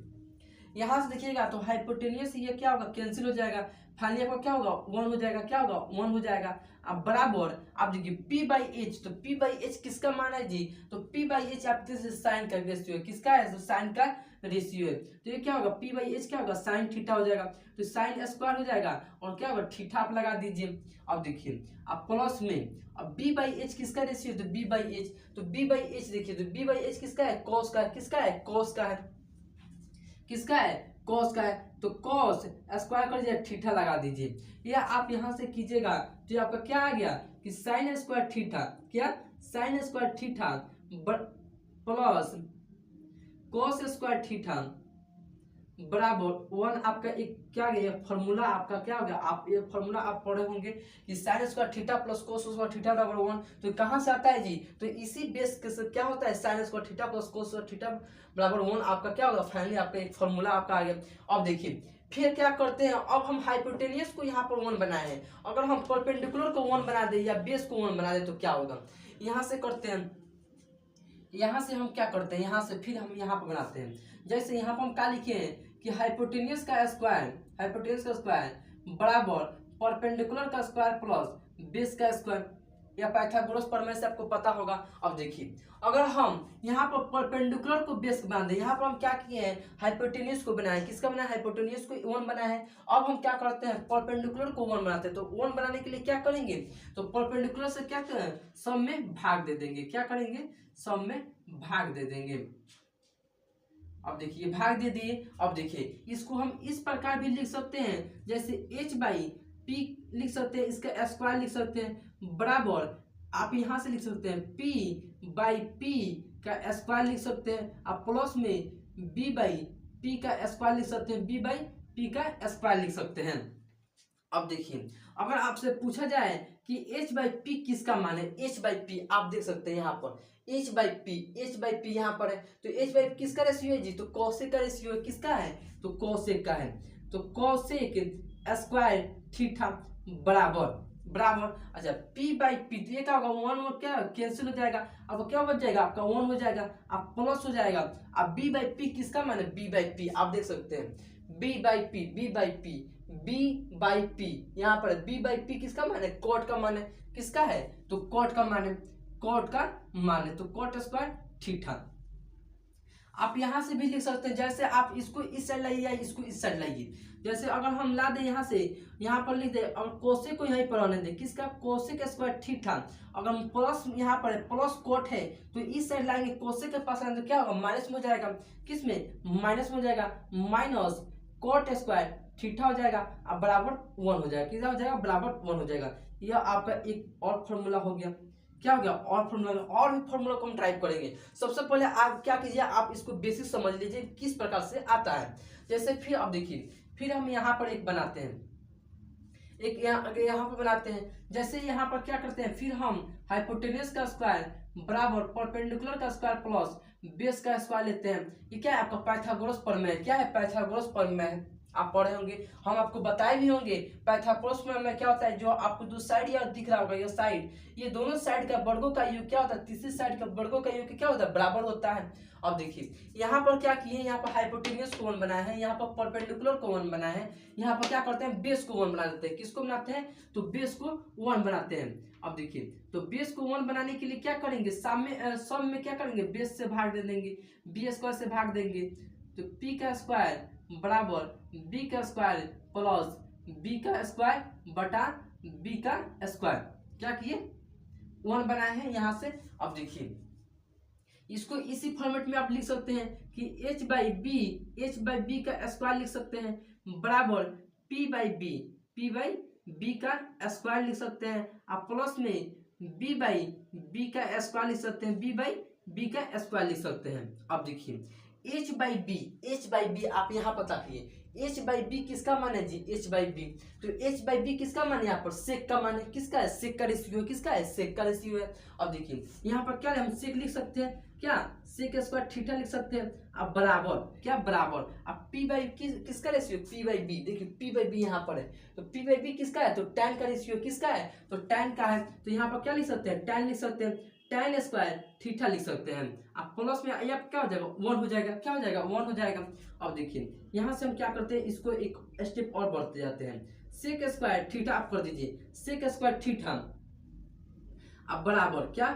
यहाँ से देखिएगा तो हाइपोटेनियस ये क्या होगा, कैंसिल हो जाएगा। फाइनली आपका क्या होगा, 1 हो जाएगा। क्या होगा, 1 हो जाएगा। अब बराबर आप देखिए p बाई एच, तो p बाई एच किसका मान है जी, तो p बाई एच आपके साइन का रेशियो है। किसका है, तो साइन का रेशियो है। तो ये क्या होगा, p बाई एच क्या होगा, साइन थीटा हो जाएगा। तो साइन स्क्वायर हो जाएगा और क्या होगा, थीटा आप लगा दीजिए। अब देखिए अब प्लस में अब b बाई एच किसका रेशियो, तो b बाई एच, तो b बाई एच देखिए, तो b बाई एच किसका है, कॉस का है। किसका है, कॉस का है। किसका है, कॉस का है। तो कॉस स्क्वायर कर दीजिए, थीटा लगा दीजिए। या आप यहां से कीजिएगा तो आपका क्या आ गया कि साइन स्क्वायर थीटा, क्या sign square theta plus cos square theta बराबर 1। आपका एक क्या गया फॉर्मूला, आपका क्या हो गया, आप ये फॉर्मूला आप पढ़े होंगे कि sign square theta plus cos square theta बराबर 1। तो कहाँ से आता है जी, तो इसी बेस के से क्या होता है, sign square theta plus cos square theta बराबर 1। आपका क्या होगा, फाइनली आपका एक फॉर्मूला आपका आ गया। अब देखिए फिर क्या करते हैं, अब हम हाइपोटेनियस को यहाँ पर 1 बनाए हैं। अगर हम परपेंडिकुलर को 1 बना दे या बेस को 1 बना दे तो क्या होगा, यहाँ से करते हैं, यहाँ से हम क्या करते हैं, यहाँ से फिर हम यहाँ पर बनाते हैं। जैसे यहाँ पर हम क्या लिखे हैं, कि हाइपोटेन्यूज का स्क्वायर बराबर परपेंडिकुलर का स्क्वायर प्लस बेस का स्क्वायर, या पाइथागोरस प्रमेय से आपको पता होगा। अब देखिए, अगर हम यहाँ पर परपेंडिकुलर को बेस बना दें, यहाँ पर हम क्या किए हैं, हाइपोटेन्यूज को बनाए। किसका बनाया, हाइपोटेन्यूज को 1 बनाया है। अब हम क्या करते हैं, परपेंडिकुलर को 1 बनाते हैं। तो 1 बनाने के लिए क्या करेंगे, तो परपेंडिकुलर से क्या करें, सब में भाग दे देंगे। क्या करेंगे, सब में भाग दे देंगे। अब देखिए भाग दे दिए। अब देखिए इसको हम इस प्रकार भी लिख सकते हैं, जैसे h/p लिख सकते हैं, इसका स्क्वायर लिख सकते हैं, बराबर आप यहां से लिख सकते हैं p/p का स्क्वायर लिख सकते हैं, आप प्लस में b/p का स्क्वायर लिख सकते हैं, b/p का स्क्वायर लिख सकते हैं। अब देखिए, अगर आपसे पूछा जाए कि h/p किसका मान है, h/p आप देख सकते हैं यहाँ पर h/p यहाँ पर है। तो h/p किसका रेशियो है जी, तो कोसेक का रेशियो है। किसका है, तो कोसेक का है। तो कोसेक स्क्वायर थीटा बराबर अच्छा p/p, तो ये क्या होगा, 1 और क्या कैंसिल हो जाएगा, अब क्या बच जाएगा आपका 1 हो जाएगा, अब प्लस हो जाएगा। अब b/p किसका मान है, b/p आप देख सकते हैं, b/p यहाँ पर b/p किसका मान है, कॉट का मान है। किसका है, तो कॉट का मान है, तो कॉट स्क्वायर थीटा। आप यहाँ से भी लिख सकते हैं, जैसे आप इसको इस साइड लाइए या इसको इस साइड लाइए। जैसे अगर हम ला दें यहाँ से, यहाँ पर लिख दे और कोसेक को यहीं पर आने दें, किसका, कोसेक स्क्वायर थीटा। अगर हम प्लस यहाँ पर प्लस कोट है तो इस साइड लाएंगे, कोसेक के पास आएंगे तो क्या होगा, माइनस में हो जाएगा। किसमें, माइनस में हो जाएगा, माइनस कोट स्क्वायर थीटा हो जाएगा, अब बराबर 1 हो जाएगा। कितना हो जाएगा, बराबर 1 हो जाएगा। यह आपका एक और फॉर्मूला हो गया। क्या हो गया, और फॉर्मूला, और भी फॉर्मूला को हम टाइप करेंगे। सबसे पहले आप क्या कीजिए, आप इसको बेसिक समझ लीजिए किस प्रकार से आता है। जैसे फिर अब देखिए, फिर हम यहाँ पर एक बनाते हैं, एक यहाँ पर बनाते हैं। जैसे यहाँ पर क्या करते हैं, फिर हम हाइपोटेन्यूज का स्क्वायर बराबर परपेंडिकुलर का स्क्वायर प्लस बेस का स्क्वायर लेते हैं। ये क्या है आपका पाइथागोरस प्रमेय। क्या है, पाइथागोरस प्रमेय आप पढ़े होंगे, हम आपको बताए भी होंगे। पाइथागोरस प्रमेय क्या होता है, जो आपको जो साइड या दिख रहा होगा ये साइड, ये दोनों साइड का वर्गों का योग क्या होता है, तीसरी साइड का वर्गों का योग क्या होता है, बराबर होता है। अब देखिए यहाँ पर क्या किए, यहाँ पर हाइपोटेन्यूज को 1 बनाया है, यहाँ पर परपेंडिकुलर को 1 बनाया है, यहाँ पर क्या करते हैं, बेस को 1 बना देते हैं। किसको बनाते हैं, तो बेस को 1 बनाते हैं। अब देखिए, तो बेस को 1 बनाने के लिए क्या करेंगे, सब में क्या करेंगे, बेस से भाग दे देंगे, बी स्क्वायर से भाग देंगे। तो p का स्क्वायर बराबर b का स्क्वायर प्लस b का स्क्वायर बटा b का स्क्वायर, क्या किए, 1 बनाए हैं यहाँ से। अब देखिए इसको इसी फॉर्मेट में आप लिख सकते हैं कि h/b का स्क्वायर लिख सकते हैं, बराबर p/b का स्क्वायर लिख सकते हैं, आप प्लस में b/b का स्क्वायर लिख सकते हैं, b/b का स्क्वायर लिख सकते हैं। अब देखिए h/b आप यहाँ पता किए, h/b किसका मान है जी, h/b, तो h/b किसका मान है, यहाँ पर सेक का मान है। किसका है, सेक का रेशियो, किसका है, सेक का रेशियो है। अब देखिए यहाँ पर क्या है, हम सेक लिख सकते हैं, क्या, सेक स्क्वायर थीटा लिख सकते हैं। अब बराबर क्या, बराबर अब किसका रेशियो, p/b, देखिए p/b यहाँ पर है, तो p/b किसका है, तो tan का रेशियो किसका है, तो tan का है। तो यहाँ पर क्या लिख सकते हैं, tan लिख सकते हैं, tan स्क्वायर थीटा लिख सकते हैं। अब प्लस में यहाँ क्या हो जाएगा, 1 हो जाएगा। क्या हो जाएगा, 1 हो जाएगा। अब देखिए यहाँ से हम क्या करते हैं, इसको एक स्टेप और बढ़ते जाते हैं, सेक स्क्वायर थीटा आप कर दीजिए, सेक स्क्वायर थीटा। अब बराबर क्या,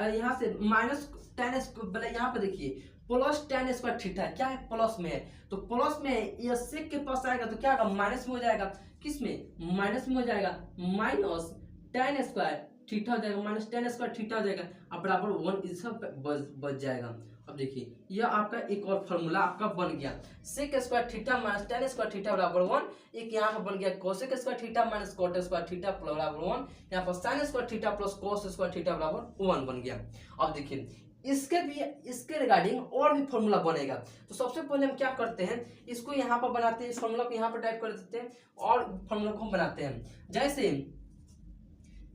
यहाँ से माइनस tan स्क्वायर, यहाँ पे देखिए प्लस tan स्क्वायर थीटा, क्या है, प्लस में है, तो प्लस में ये सेक के पास आएगा तो क्या होगा, माइनस में हो जाएगा। किस में, माइनस में हो जाएगा, माइनस tan स्क्वायर थीटा हो जाएगा, माइनस tan स्क्वायर थीटा हो जाएगा, अब बराबर 1 इसका बच जाएगा। अब देखिए यह आपका एक और फॉर्मूला आपका बन गया, sec square theta minus tan square theta बराबर 1। एक यहाँ पर बन गया cosec square theta minus cot square theta बराबर 1। यहाँ पर sine square theta plus cos square theta बराबर 1 बन गया। अब देखिए इसके रिगार्डिंग और भी फॉर्मूला बनेगा। तो सबसे पहले हम क्या करते हैं, इसको यहाँ पर बनाते हैं, इस फॉर्मूला को यहाँ पर टाइप कर देते हैं और फॉर्मूला को हम बनाते हैं। जैसे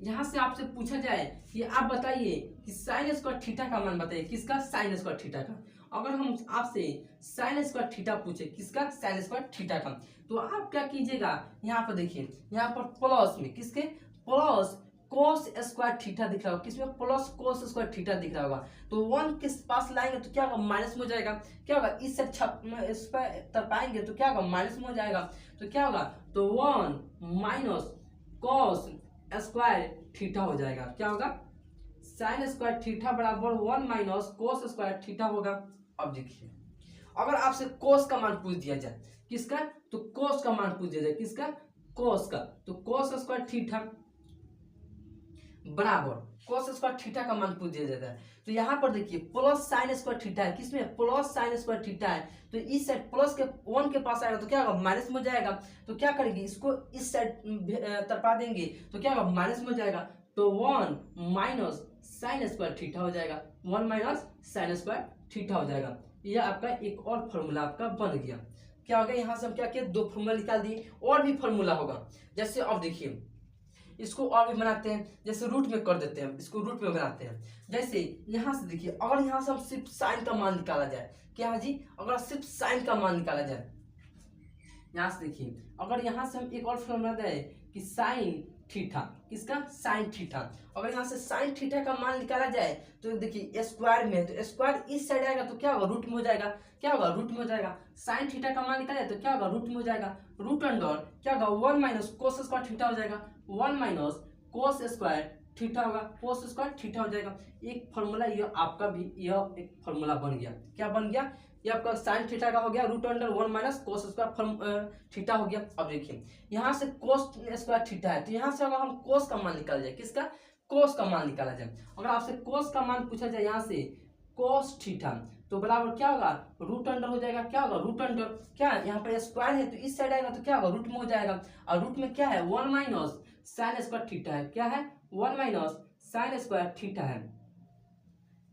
यहाँ से आपसे पूछा जाए कि आप बताइए कि साइन स्क्वायर थीटा का मान बताइए, किसका, साइन स्क्वायर थीटा का। अगर हम आपसे साइन स्क्वायर थीटा पूछे, किसका, साइन स्क्वायर थीटा का, तो आप क्या कीजिएगा, यहाँ पर देखिए, यहाँ पर प्लस में किसके, प्लस कोस स्क्वायर थीटा दिख रहा होगा, किसमें प्लस कोस स्क्वायर थीटा दिख रहा होगा, तो 1 के पास लाएंगे तो क्या होगा माइनस में हो जाएगा, क्या होगा इस पर तरपाएंगे तो क्या होगा माइनस में हो जाएगा, तो क्या होगा तो 1 माइनस कोस स्क्वायर थीटा हो जाएगा, क्या होगा साइन स्क्वायर थीटा बराबर 1 माइनस कोस स्क्वायर थीटा होगा। अब देखिए अगर आपसे कोस का मान पूछ दिया जाए, किसका, तो कोस का मान पूछ दिया जाए, किसका, कोस का, तो कोस स्क्वायर थीटा बराबर कोस स्क्वायर थीटा का मान पूछ दिया जाता है, तो यहाँ पर देखिए प्लस साइन स्क्वायर थीटा है, किसमें प्लस साइन स्क्वायर थीटा है, तो इस साइड प्लस के 1 के पास आएगा तो क्या होगा माइनस में हो जाएगा, तो क्या करेंगे इसको इस साइड तरपा देंगे तो क्या होगा माइनस में हो जाएगा, तो 1 माइनस साइन स्क्वायर थीटा हो जाएगा, 1 माइनस साइन स्क्वायर थीटा हो जाएगा। यह आपका एक और फॉर्मूला आपका बन गया। क्या हो गया, यहाँ से हम क्या किए 2 फॉर्मूला निकाल दिए, और भी फॉर्मूला होगा। जैसे अब देखिए इसको और भी बनाते हैं, जैसे रूट में कर देते हैं, इसको रूट में बनाते हैं। जैसे यहाँ से देखिए अगर यहाँ से हम सिर्फ साइन का मान निकाला जाए, क्या जी अगर सिर्फ साइन का मान निकाला जाए, यहाँ से देखिए अगर यहाँ से हम एक और फॉर्मूला दें कि साइन थीटा, किसका साइन थीटा, अगर यहाँ से साइन थीटा का मान निकाला जाए तो देखिए स्क्वायर में है तो स्क्वायर इस साइड आएगा तो क्या होगा रूट में हो जाएगा, क्या होगा रूट में हो जाएगा, साइन थीटा का मान निकाला जाए तो क्या होगा रूट में हो जाएगा, रूट अंडर क्या होगा 1 माइनस कोस स्क्वायर थीटा हो जाएगा, 1 माइनस कोस स्क्वायर थीटा होगा, कोस स्क्वायर थीटा हो जाएगा। एक फॉर्मूला ये आपका भी यह एक फॉर्मूला बन गया, क्या बन गया, ये आपका साइन थीटा का हो गया, root under 1 minus cos square theta हो गया। अब देखिए यहाँ से कोस स्क्वायर थीटा है तो यहाँ से अगर हम कोस का मान निकाल जाए, किसका कोस का मान निकाला जाए, अगर आपसे कोस का मान पूछा जाए यहाँ से कोस थीटा तो बराबर क्या होगा रूट अंडर हो जाएगा, क्या होगा रूट अंडर, क्या यहाँ पर स्क्वायर है तो इस साइड आएगा तो क्या होगा रूट में हो जाएगा, और रूट में क्या है 1 माइनस साइन स्क्वायर थीटा है, क्या है 1 माइनस साइन स्क्वायर थीटा है।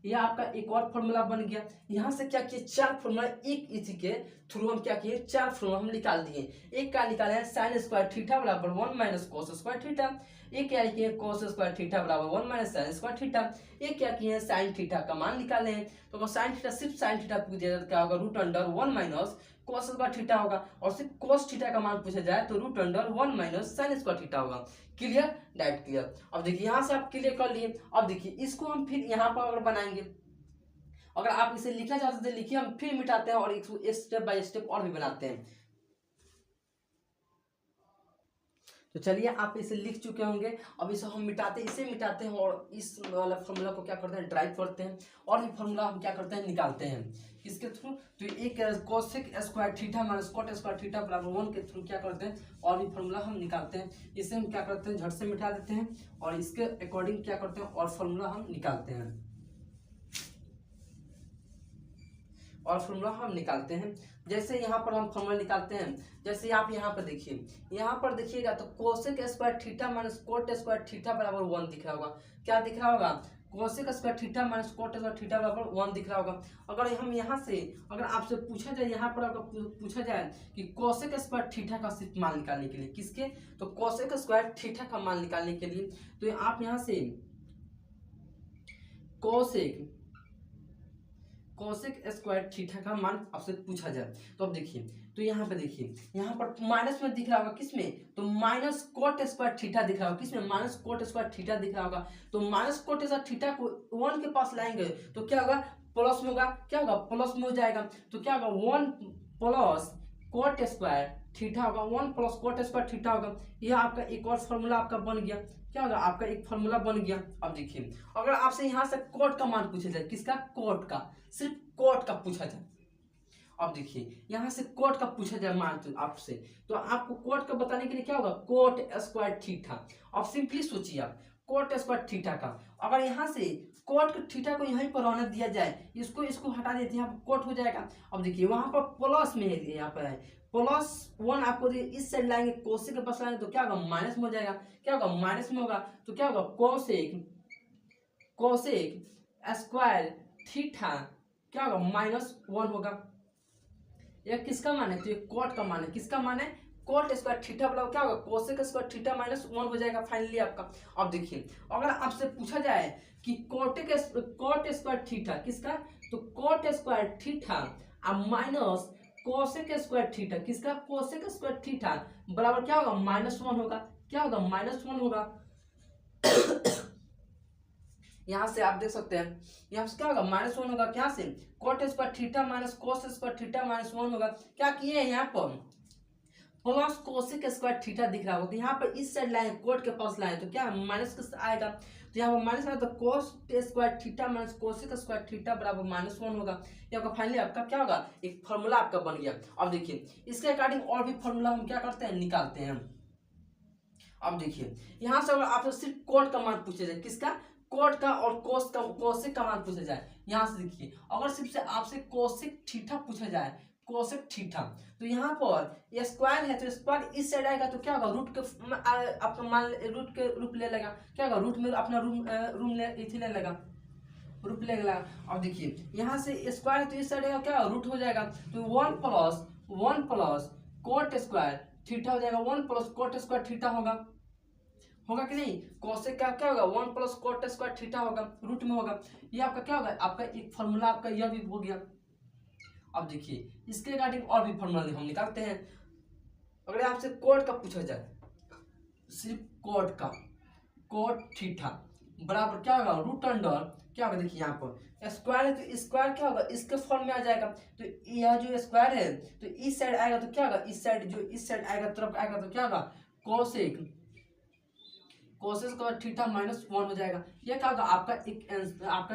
यह आपका एक और फॉर्मूला बन गया। यहाँ से क्या किए 4 फॉर्मूला एक इसी के थ्रू हम क्या किए 4 फॉर्मूला हम निकाल दिए। एक का निकाले हैं साइन स्क्वायर थीटा बराबर 1 माइनस कोस स्क्वायर थीटा, एक क्या किए कोस स्क्वायर थीटा बराबर 1 माइनस साइन स्क्वायर थीटा, एक क्या किए साइन थीटा का मान निकाले हैं तो अगर साइन थीटा सिर्फ साइन थीटा पूछ दिया जाए तो क्या होगा root under 1 minus cos square theta होगा, और सिर्फ कोस थीटा का मान पूछा जाए तो root under 1 minus sine square theta होगा। Clear, direct clear. अब देखिए यहाँ से आप क्लियर कर लिए। अब देखिए इसको हम फिर यहाँ पर अगर बनाएंगे, अगर आप इसे लिखना चाहते थे लिखिए, हम फिर मिटाते हैं और एक स्टेप बाय स्टेप और भी बनाते हैं। तो चलिए आप इसे लिख चुके होंगे, अब इसे हम इसे मिटाते हैं और इस वाला फॉर्मूला को क्या करते हैं ड्राइव करते हैं, और भी फॉर्मूला हम क्या करते हैं निकालते हैं किसके थ्रू, तो एक cosec square theta minus cot square theta बराबर 1 के थ्रू क्या करते हैं और भी फॉर्मूला हम निकालते हैं। इसे हम क्या करते हैं झट से मिटा देते हैं और इसके अकॉर्डिंग क्या करते हैं और फॉर्मूला हम निकालते हैं और फॉर्मूला हम निकालते हैं। जैसे यहाँ पर हम फॉर्मूला निकालते हैं, जैसे आप यहाँ पर देखिए, यहाँ पर देखिएगा तो cosec square theta minus cot square theta बराबर 1 दिख रहा होगा, क्या दिख रहा होगा cosec square theta minus cot square theta बराबर 1 दिख रहा होगा। अगर हम यहाँ से अगर आपसे पूछा जाए, यहाँ पर अगर पूछा जाए कि कोसेक स्क्वायर थीटा का सिर्फ मान निकालने के लिए, किसके, तो कोसेक स्क्वायर थीटा का मान निकालने के लिए, तो आप यहाँ से कोसेक स्क्वायर थीटा का मान आपसे पूछा जाए तो अब देखिए, तो यहाँ पे देखिए यहाँ पर माइनस में दिख रहा होगा किसमें, तो माइनस कोट स्क्वायर थीटा दिख रहा होगा, किसमें माइनस कोट स्क्वायर थीटा दिख रहा होगा। तो माइनस कोट स्क्वायर थीटा को 1 के पास लाएंगे तो क्या होगा प्लस में होगा, क्या होगा प्लस में हो जाएगा, तो क्या होगा 1 प्लस कोट स्क्वायर थीटा होगा, 1 प्लस कोट स्क्वायर थीटा होगा। यह आपका एक और फॉर्मूला आपका बन गया, क्या होगा आपका एक फॉर्मूला बन गया। अब देखिए अगर आपसे यहाँ से कोट का मान पूछा जाए, किसका कोट का, सिर्फ कोट का पूछा जाए, अब देखिए यहाँ से कोट का पूछा जाए मान तो आपसे, तो आपको कोट का बताने के लिए क्या होगा कोट स्क्वायर थीटा। अब सिंपली सोचिए आप कोट स्क्वायर थीटा का, अगर यहाँ से कोट थीटा को यहीं पर रहने दिया जाए, इसको हटा देते हैं, यहाँ पर कोट हो जाएगा। अब देखिए वहां पर प्लस में है, यहाँ पर है +1 आपको इस साइड लाएंगे कोसेक के पास लाएंगे तो क्या होगा माइनस में हो जाएगा, क्या होगा माइनस में होगा, तो क्या होगा कोसेक स्क्वायर थीटा क्या होगा -1 होगा। यह किसका मान है, तो ये कोट का मान है, किसका मान है कोट स्क्वायर थीटा वाला क्या होगा कोसेक स्क्वायर थीटा -1 हो जाएगा फाइनली आपका। अब देखिए अगर आपसे पूछा जाए कि कोट स्क्वायर थीटा किसका, तो कोट स्क्वायर थीटा अब माइनस कोसेक स्क्वायर थीटा, किसका कोसेक स्क्वायर थीटा बराबर क्या होगा -1 होगा, क्या होगा -1 होगा। यहाँ से आप देख सकते हैं, यहाँ से क्या होगा -1 होगा, क्या से coat square theta minus cos square theta -1 होगा। क्या किए हैं यहाँ पर प्लस कोसिक स्क्वायर थीटा दिख रहा होगा, तो यहाँ पर इस साइड लाए कोट के पास लाए तो क्या माइनस आएगा, तो यहाँ पर माइनस आएगा तो कोस square theta minus cosec square theta बराबर -1 होगा। ये आपका फाइनली आपका क्या होगा, एक फॉर्मूला आपका बन गया। अब देखिए इसके अकॉर्डिंग और भी फॉर्मूला हम क्या करते हैं, निकालते हैं। अब देखिए यहाँ से अगर आपसे सिर्फ कोट का मान पूछे जाए, किसका, कोट का, और कोसिक का मान पूछा जाए, यहाँ से देखिए अगर सिर्फ से आपसे कोसिक थीटा पूछा जाए, कोसेक थीटा, तो यहाँ पर ये स्क्वायर है तो स्क्वायर इस साइड आएगा तो क्या होगा, रूट के अपना मान रूट के रूप ले लेगा, क्या होगा रूट में अपना रूम ले लेगा, रूप ले लेगा। अब देखिए यहाँ से स्क्वायर है तो इस साइड क्या रूट हो जाएगा, तो 1 प्लस कोट स्क्वायर थीटा हो जाएगा, 1 प्लस कोट स्क्वायर थीटा होगा कि नहीं, कोसेक का क्या होगा 1 प्लस कोट स्क्वायर थीटा होगा, रूट में होगा। ये आपका क्या होगा, आपका एक फॉर्मूला आपका यह भी हो गया। अब देखिए इसके रिगार्डिंग और भी फॉर्मूला हम निकालते हैं। अगर आपसे कोट का पूछा जाए, सिर्फ कोट का, कोट थीटा बराबर क्या होगा, रूट अंडर क्या होगा, देखिए यहाँ पर स्क्वायर है तो स्क्वायर क्या होगा, इसके फॉर्म में आ जाएगा, तो यह जो स्क्वायर है तो इस साइड आएगा तो क्या होगा, इस साइड जो इस साइड आएगा तरफ आएगा तो क्या होगा, कोसेक का थीटा -1 हो जाएगा। यह क्या होगा, आपका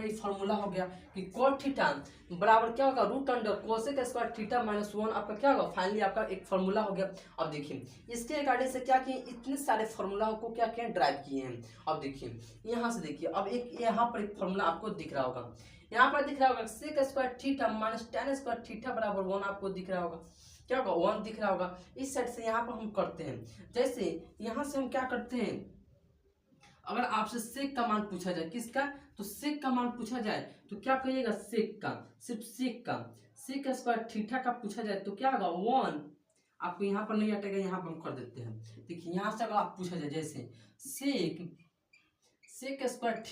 एक फॉर्मूला हो गया कि कोट थीटा बराबर क्या होगा, root under cosec square theta -1 आपका क्या होगा, फाइनली आपका एक फॉर्मूला हो गया। अब देखिए इसके अकॉर्डिंग से क्या किए, इतने सारे फॉर्मूला को क्या किए, ड्राइव किए हैं। अब देखिए यहाँ से देखिए, अब एक यहाँ पर एक फॉर्मूला आपको दिख रहा होगा, यहाँ पर दिख रहा होगा sec square theta minus tan square theta बराबर 1 आपको दिख रहा होगा, क्या होगा 1 दिख रहा होगा। इस साइड से यहाँ पर हम करते हैं, जैसे यहाँ से हम क्या करते हैं, अगर आपसे सेक का मान पूछा जाए, किसका, तो सेक का मान पूछा जाए तो क्या कहिएगा, सेक का, सिर्फ सेक का, सेक स्क्वायर थीटा का पूछा जाए तो क्या होगा 1, आपको यहाँ पर नहीं हटेगा, यहाँ पर हम कर देते हैं। देखिए यहाँ से अगर आप पूछा जाए जैसे sec square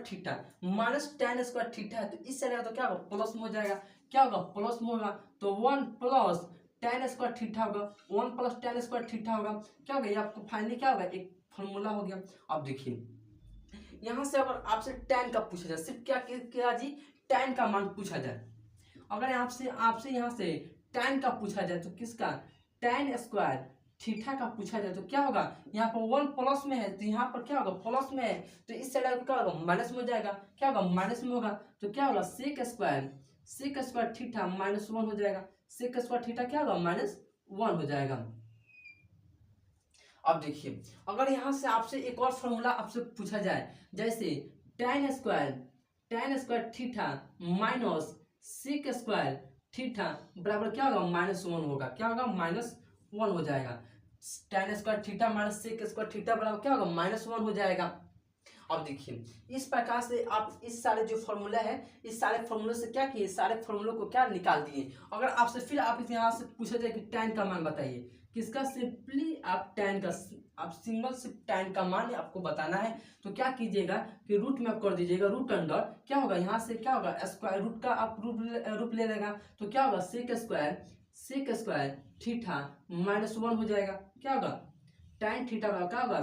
theta minus tan square theta है तो इस साइड तो क्या होगा, प्लस में हो जाएगा, क्या होगा प्लस में होगा, तो 1 प्लस tan स्क्वायर थीटा होगा, 1 प्लस tan स्क्वायर थीटा होगा, क्या होगा, ये आपको फाइनली क्या होगा, एक फॉर्मूला हो गया। अब देखिए यहाँ से अगर आपसे tan का पूछा जाए, सिर्फ क्या जी, tan का मान पूछा जाए, अगर आपसे यहाँ से tan का पूछा जाए तो किसका, tan स्क्वायर थीटा का पूछा जाए तो क्या होगा, यहाँ पर 1 प्लस में है तो यहाँ पर क्या होगा, प्लस में है तो इस साइड क्या होगा, माइनस में हो जाएगा, क्या होगा माइनस में होगा, तो क्या होगा सेक स्क्वायर थीटा -1 हो जाएगा, सेक स्क्वायर थीटा क्या होगा -1 हो जाएगा। अब देखिए अगर यहाँ से आपसे एक और फॉर्मूला आपसे पूछा जाए, जैसे tan square theta minus sec square theta बराबर क्या होगा -1 होगा, क्या होगा -1 हो जाएगा, tan square theta minus sec square theta बराबर क्या होगा -1 हो जाएगा। अब देखिए इस प्रकार से आप इस सारे जो फॉर्मूला है, इस सारे फॉर्मूले से क्या किए, सारे फॉर्मूलों को क्या निकाल दिए। अगर आपसे फिर आप यहाँ से पूछा जाए कि tan का मान बताइए, किसका, सिंपली आप tan का, आप सिंगल सिर्फ tan का मान आपको बताना है तो क्या कीजिएगा कि रूट में आप कर दीजिएगा, रूट अंडर क्या होगा, यहाँ से क्या होगा स्क्वायर रूट का आप रूप ले लेगा तो क्या होगा सेक स्क्वायर थीटा -1 हो जाएगा, क्या होगा tan थीटा का क्या होगा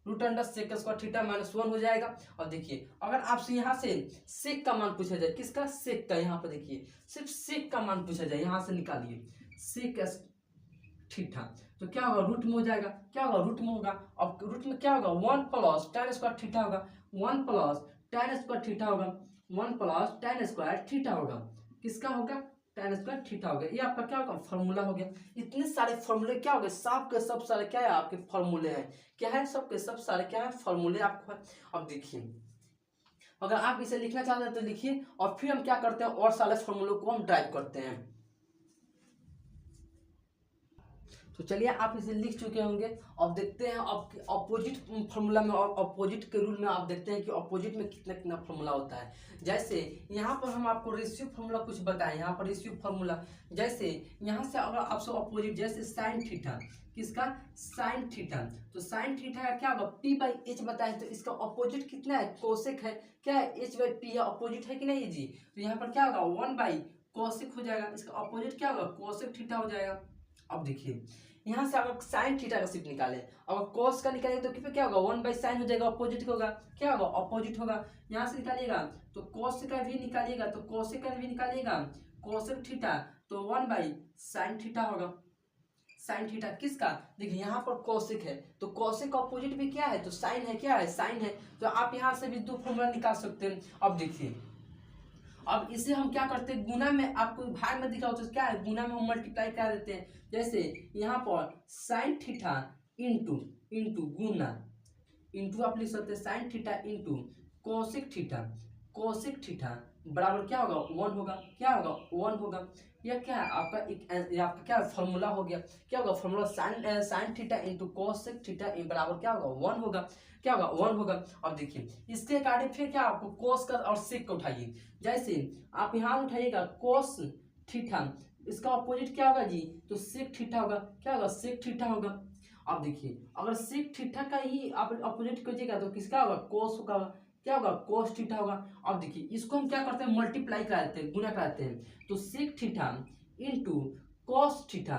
root under sec square theta -1 हो जाएगा। और देखिए अगर आपसे यहाँ से सेक का मान पूछा जाए, किसका, सेक का, यहाँ पर देखिए सिर्फ सेक का मान पूछा जाए, यहाँ से निकालिए सेक थीटा तो क्या होगा रूट में हो जाएगा, क्या होगा रूट में होगा। अब रूट में क्या होगा 1 प्लस tan स्क्वायर थीटा होगा, 1 प्लस tan स्क्वायर थीटा होगा, 1 प्लस tan स्क्वायर थीटा होगा, किसका होगा tan स्क्वायर थीटा हो गया। ये आपका क्या होगा फॉर्मूला हो गया। इतने सारे फॉर्मूले क्या हो गए, सब के सब सारे क्या है आपके फॉर्मूले हैं, क्या है सब के सब सारे क्या है फॉर्मूले आपको है। अब देखिए अगर आप इसे लिखना चाहते हैं तो लिखिए, और फिर हम क्या करते हैं और सारे फॉर्मूलों को हम ड्राइव करते हैं। तो चलिए आप इसे लिख चुके होंगे। अब देखते हैं अब अपोजिट फॉर्मूला में और अपोजिट के रूल में आप देखते हैं कि अपोजिट में कितना कितना फॉर्मूला होता है। जैसे यहाँ पर हम आपको रेशियो फॉर्मूला कुछ बताएं, यहाँ पर रेशियो फॉर्मूला जैसे यहाँ से अगर आपसे अपोजिट जैसे साइन थीटा, किसका साइन थीटा, तो साइन थीटा का क्या होगा p/h बताएं तो इसका अपोजिट कितना है कोसेक है, क्या है h/p है, अपोजिट है कि नहीं जी। तो यहाँ पर क्या होगा 1/कोसेक हो जाएगा, इसका अपोजिट क्या होगा कोसेक थीटा हो जाएगा। अब देखिए यहाँ से अगर साइन थीटा का सिर्फ निकाले, अगर कॉस का निकालेंगे तो फिर क्या होगा, 1/sin हो जाएगा, अपोजिट होगा, क्या होगा, अपोजिट होगा। यहाँ से निकालिएगा तो कॉस का भी निकालिएगा तो कोसेक का भी निकालिएगा, कोसेक थीटा तो 1/sin थीटा होगा। साइन थीटा किसका, देखिए यहाँ पर कोसेक है तो कोसेक का अपोजिट भी क्या है, तो साइन है, क्या है, साइन है। तो आप यहाँ से भी दो फॉर्मूला निकाल सकते हैं। अब देखिए, अब इसे हम क्या करते हैं, गुना में, आपको भाग में दिखा हो तो क्या है, गुना में हम मल्टीप्लाई कर देते हैं। जैसे यहाँ पर साइन थीटा इंटू इंटू गुना इंटू आप लिख सकते हैं sine theta into cosec theta, cosec theta बराबर क्या होगा, 1 होगा, क्या होगा, 1 होगा। यह क्या है आपका एक, आपका क्या फॉर्मूला हो गया, क्या होगा formula, sine theta into cosec theta बराबर क्या होगा, 1 होगा, क्या होगा, 1 होगा। अब देखिए इसके अकॉर्डिंग फिर क्या, आपको कोस का और सेक का उठाइए। जैसे आप यहाँ उठाइएगा कोस थीटा, इसका अपोजिट क्या होगा जी, तो सेक थीटा होगा, क्या होगा, सेक थीटा होगा। अब देखिए अगर सेक थीटा का ही आप अपोजिट कीजिएगा तो किसका होगा, कोस होगा, क्या होगा, कोस थीटा होगा। अब देखिए इसको हम क्या करते हैं, मल्टीप्लाई करा देते हैं, गुना कराते हैं। तो sec theta into cos theta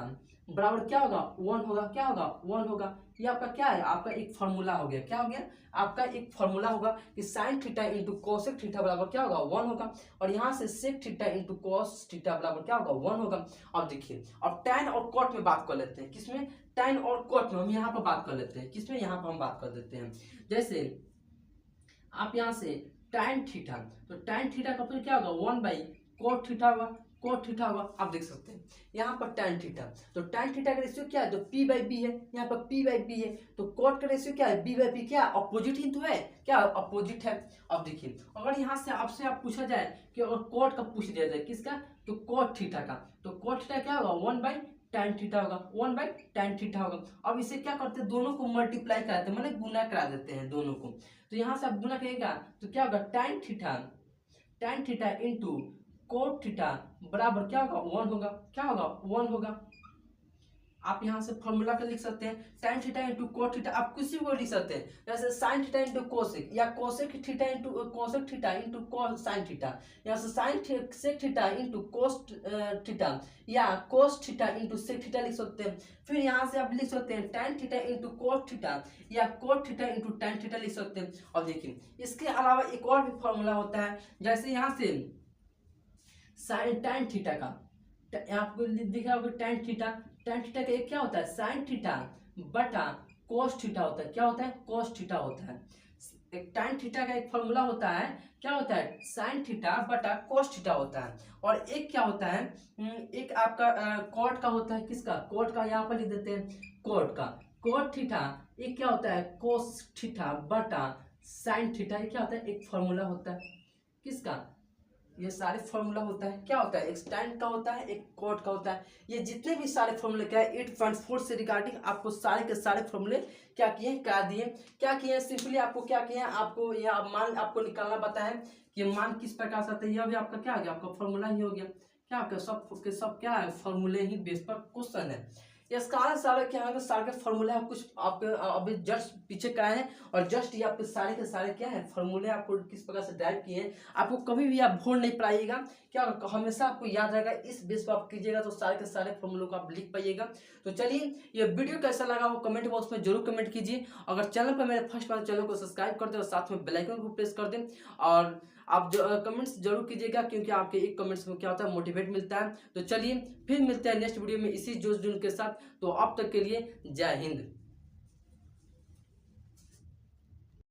बराबर क्या होगा, 1 होगा, क्या होगा, 1 होगा। ये आपका क्या है, आपका एक फार्मूला हो गया, क्या हो गया, आपका एक फार्मूला होगा कि sine theta into cosec theta बराबर क्या होगा, 1 होगा। और यहाँ से sec theta into cos theta बराबर क्या होगा, 1 होगा। अब देखिए अब टैन और कॉट में बात कर लेते हैं, किसमें, टैन और कॉट में हम यहाँ पर बात कर लेते हैं, किसमें, यहाँ पर हम बात कर देते हैं। जैसे आप यहाँ से tan थीटा, तो tan थीटा का क्या होगा, 1/cot थीटा होगा, cot थीटा होगा। आप देख सकते हैं यहाँ पर tan थीटा, तो tan थीटा का रेशियो क्या है, तो p/b है, यहाँ पर p/b है। तो cot का रेशियो क्या है, b/p, क्या अपोजिट ही तो है, क्या अपोजिट है। अब देखिए अगर यहाँ से आपसे पूछा जाए कि अगर cot का पूछ दिया जाए, किसका, तो cot थीटा का, तो cot थीटा क्या होगा, 1/tan थीटा होगा, 1/tan थीटा होगा। अब इसे क्या करते हैं, दोनों को मल्टीप्लाई कराते हैं, मतलब गुना करा देते हैं दोनों को। तो यहाँ से आप गुना करेगा तो क्या होगा, tan theta into cot theta बराबर क्या होगा, 1 होगा, क्या होगा, 1 होगा। आप यहाँ से फॉर्मूला का लिख सकते हैं, tan theta into cot theta, आप किसी को लिख सकते हैं, जैसे साइन थीटा इंटू कोसेक, या cosec theta into cosec theta into sine theta, यहाँ से sine sec theta into cos theta, या cos theta into sec theta लिख सकते हैं। फिर यहाँ से आप लिख सकते हैं tan theta into cot theta, या cot theta into tan theta लिख सकते हैं। और देखिए इसके अलावा एक और भी फॉर्मूला होता है, जैसे यहाँ से साइन tan थीटा का, आपको दिखा होगा tan थीटा, tan थीटा का एक क्या होता है, साइन थीटा बटा कोस थीटा होता है, क्या होता है, कोस थीटा होता है। एक tan थीटा का एक फॉर्मूला होता है, क्या होता है, साइन थीटा बटा कोस थीटा होता है। और एक क्या होता है, एक आपका कॉट का होता है, किसका, कॉट का, यहाँ पर लिख देते हैं कॉट का, कोट थीटा। एक क्या होता है, कोस थीटा बटा साइन थीटा, ये क्या होता है, एक फॉर्मूला होता है, किसका, ये सारे फॉर्मूला होता है, क्या होता है, एक tan का होता है, एक कोट का होता है। ये जितने भी सारे फॉर्मूले क्या है, 8.4 से रिगार्डिंग आपको सारे के सारे फॉर्मूले क्या किए, करा दिए। क्या किए, सिंपली आपको क्या किए, आपको यह मान आपको निकालना पता है कि मान किस प्रकार से आता है। यह भी आपका क्या हो गया, आपका फॉर्मूला ही हो गया। क्या आपका सब के सब क्या है, फॉर्मूले ही बेस पर क्वेश्चन है। ये सारे क्या है, सारे के फॉर्मूले आप कुछ आपके अभी जस्ट पीछे कराए हैं, और जस्ट ये आपके सारे के सारे क्या है, फॉर्मूले आपको किस प्रकार से ड्राइव किए हैं, आपको कभी भी आप भूल नहीं पाइएगा। क्या हमेशा आपको याद रहेगा, इस बेस पर आप कीजिएगा तो सारे के सारे फॉर्मूलों को आप लिख पाइएगा। तो चलिए ये वीडियो कैसा लगा वो कमेंट बॉक्स में जरूर कमेंट कीजिए। अगर चैनल पर मेरे फर्स्ट बार, चैनल को सब्सक्राइब कर दें और साथ में बेल आइकन को प्रेस कर दें। और आप कमेंट्स जरूर कीजिएगा, क्योंकि आपके एक कमेंट्स में क्या होता है, मोटिवेट मिलता है। तो चलिए फिर मिलते हैं नेक्स्ट वीडियो में इसी जोश जुनून के साथ। तो अब तक के लिए जय हिंद।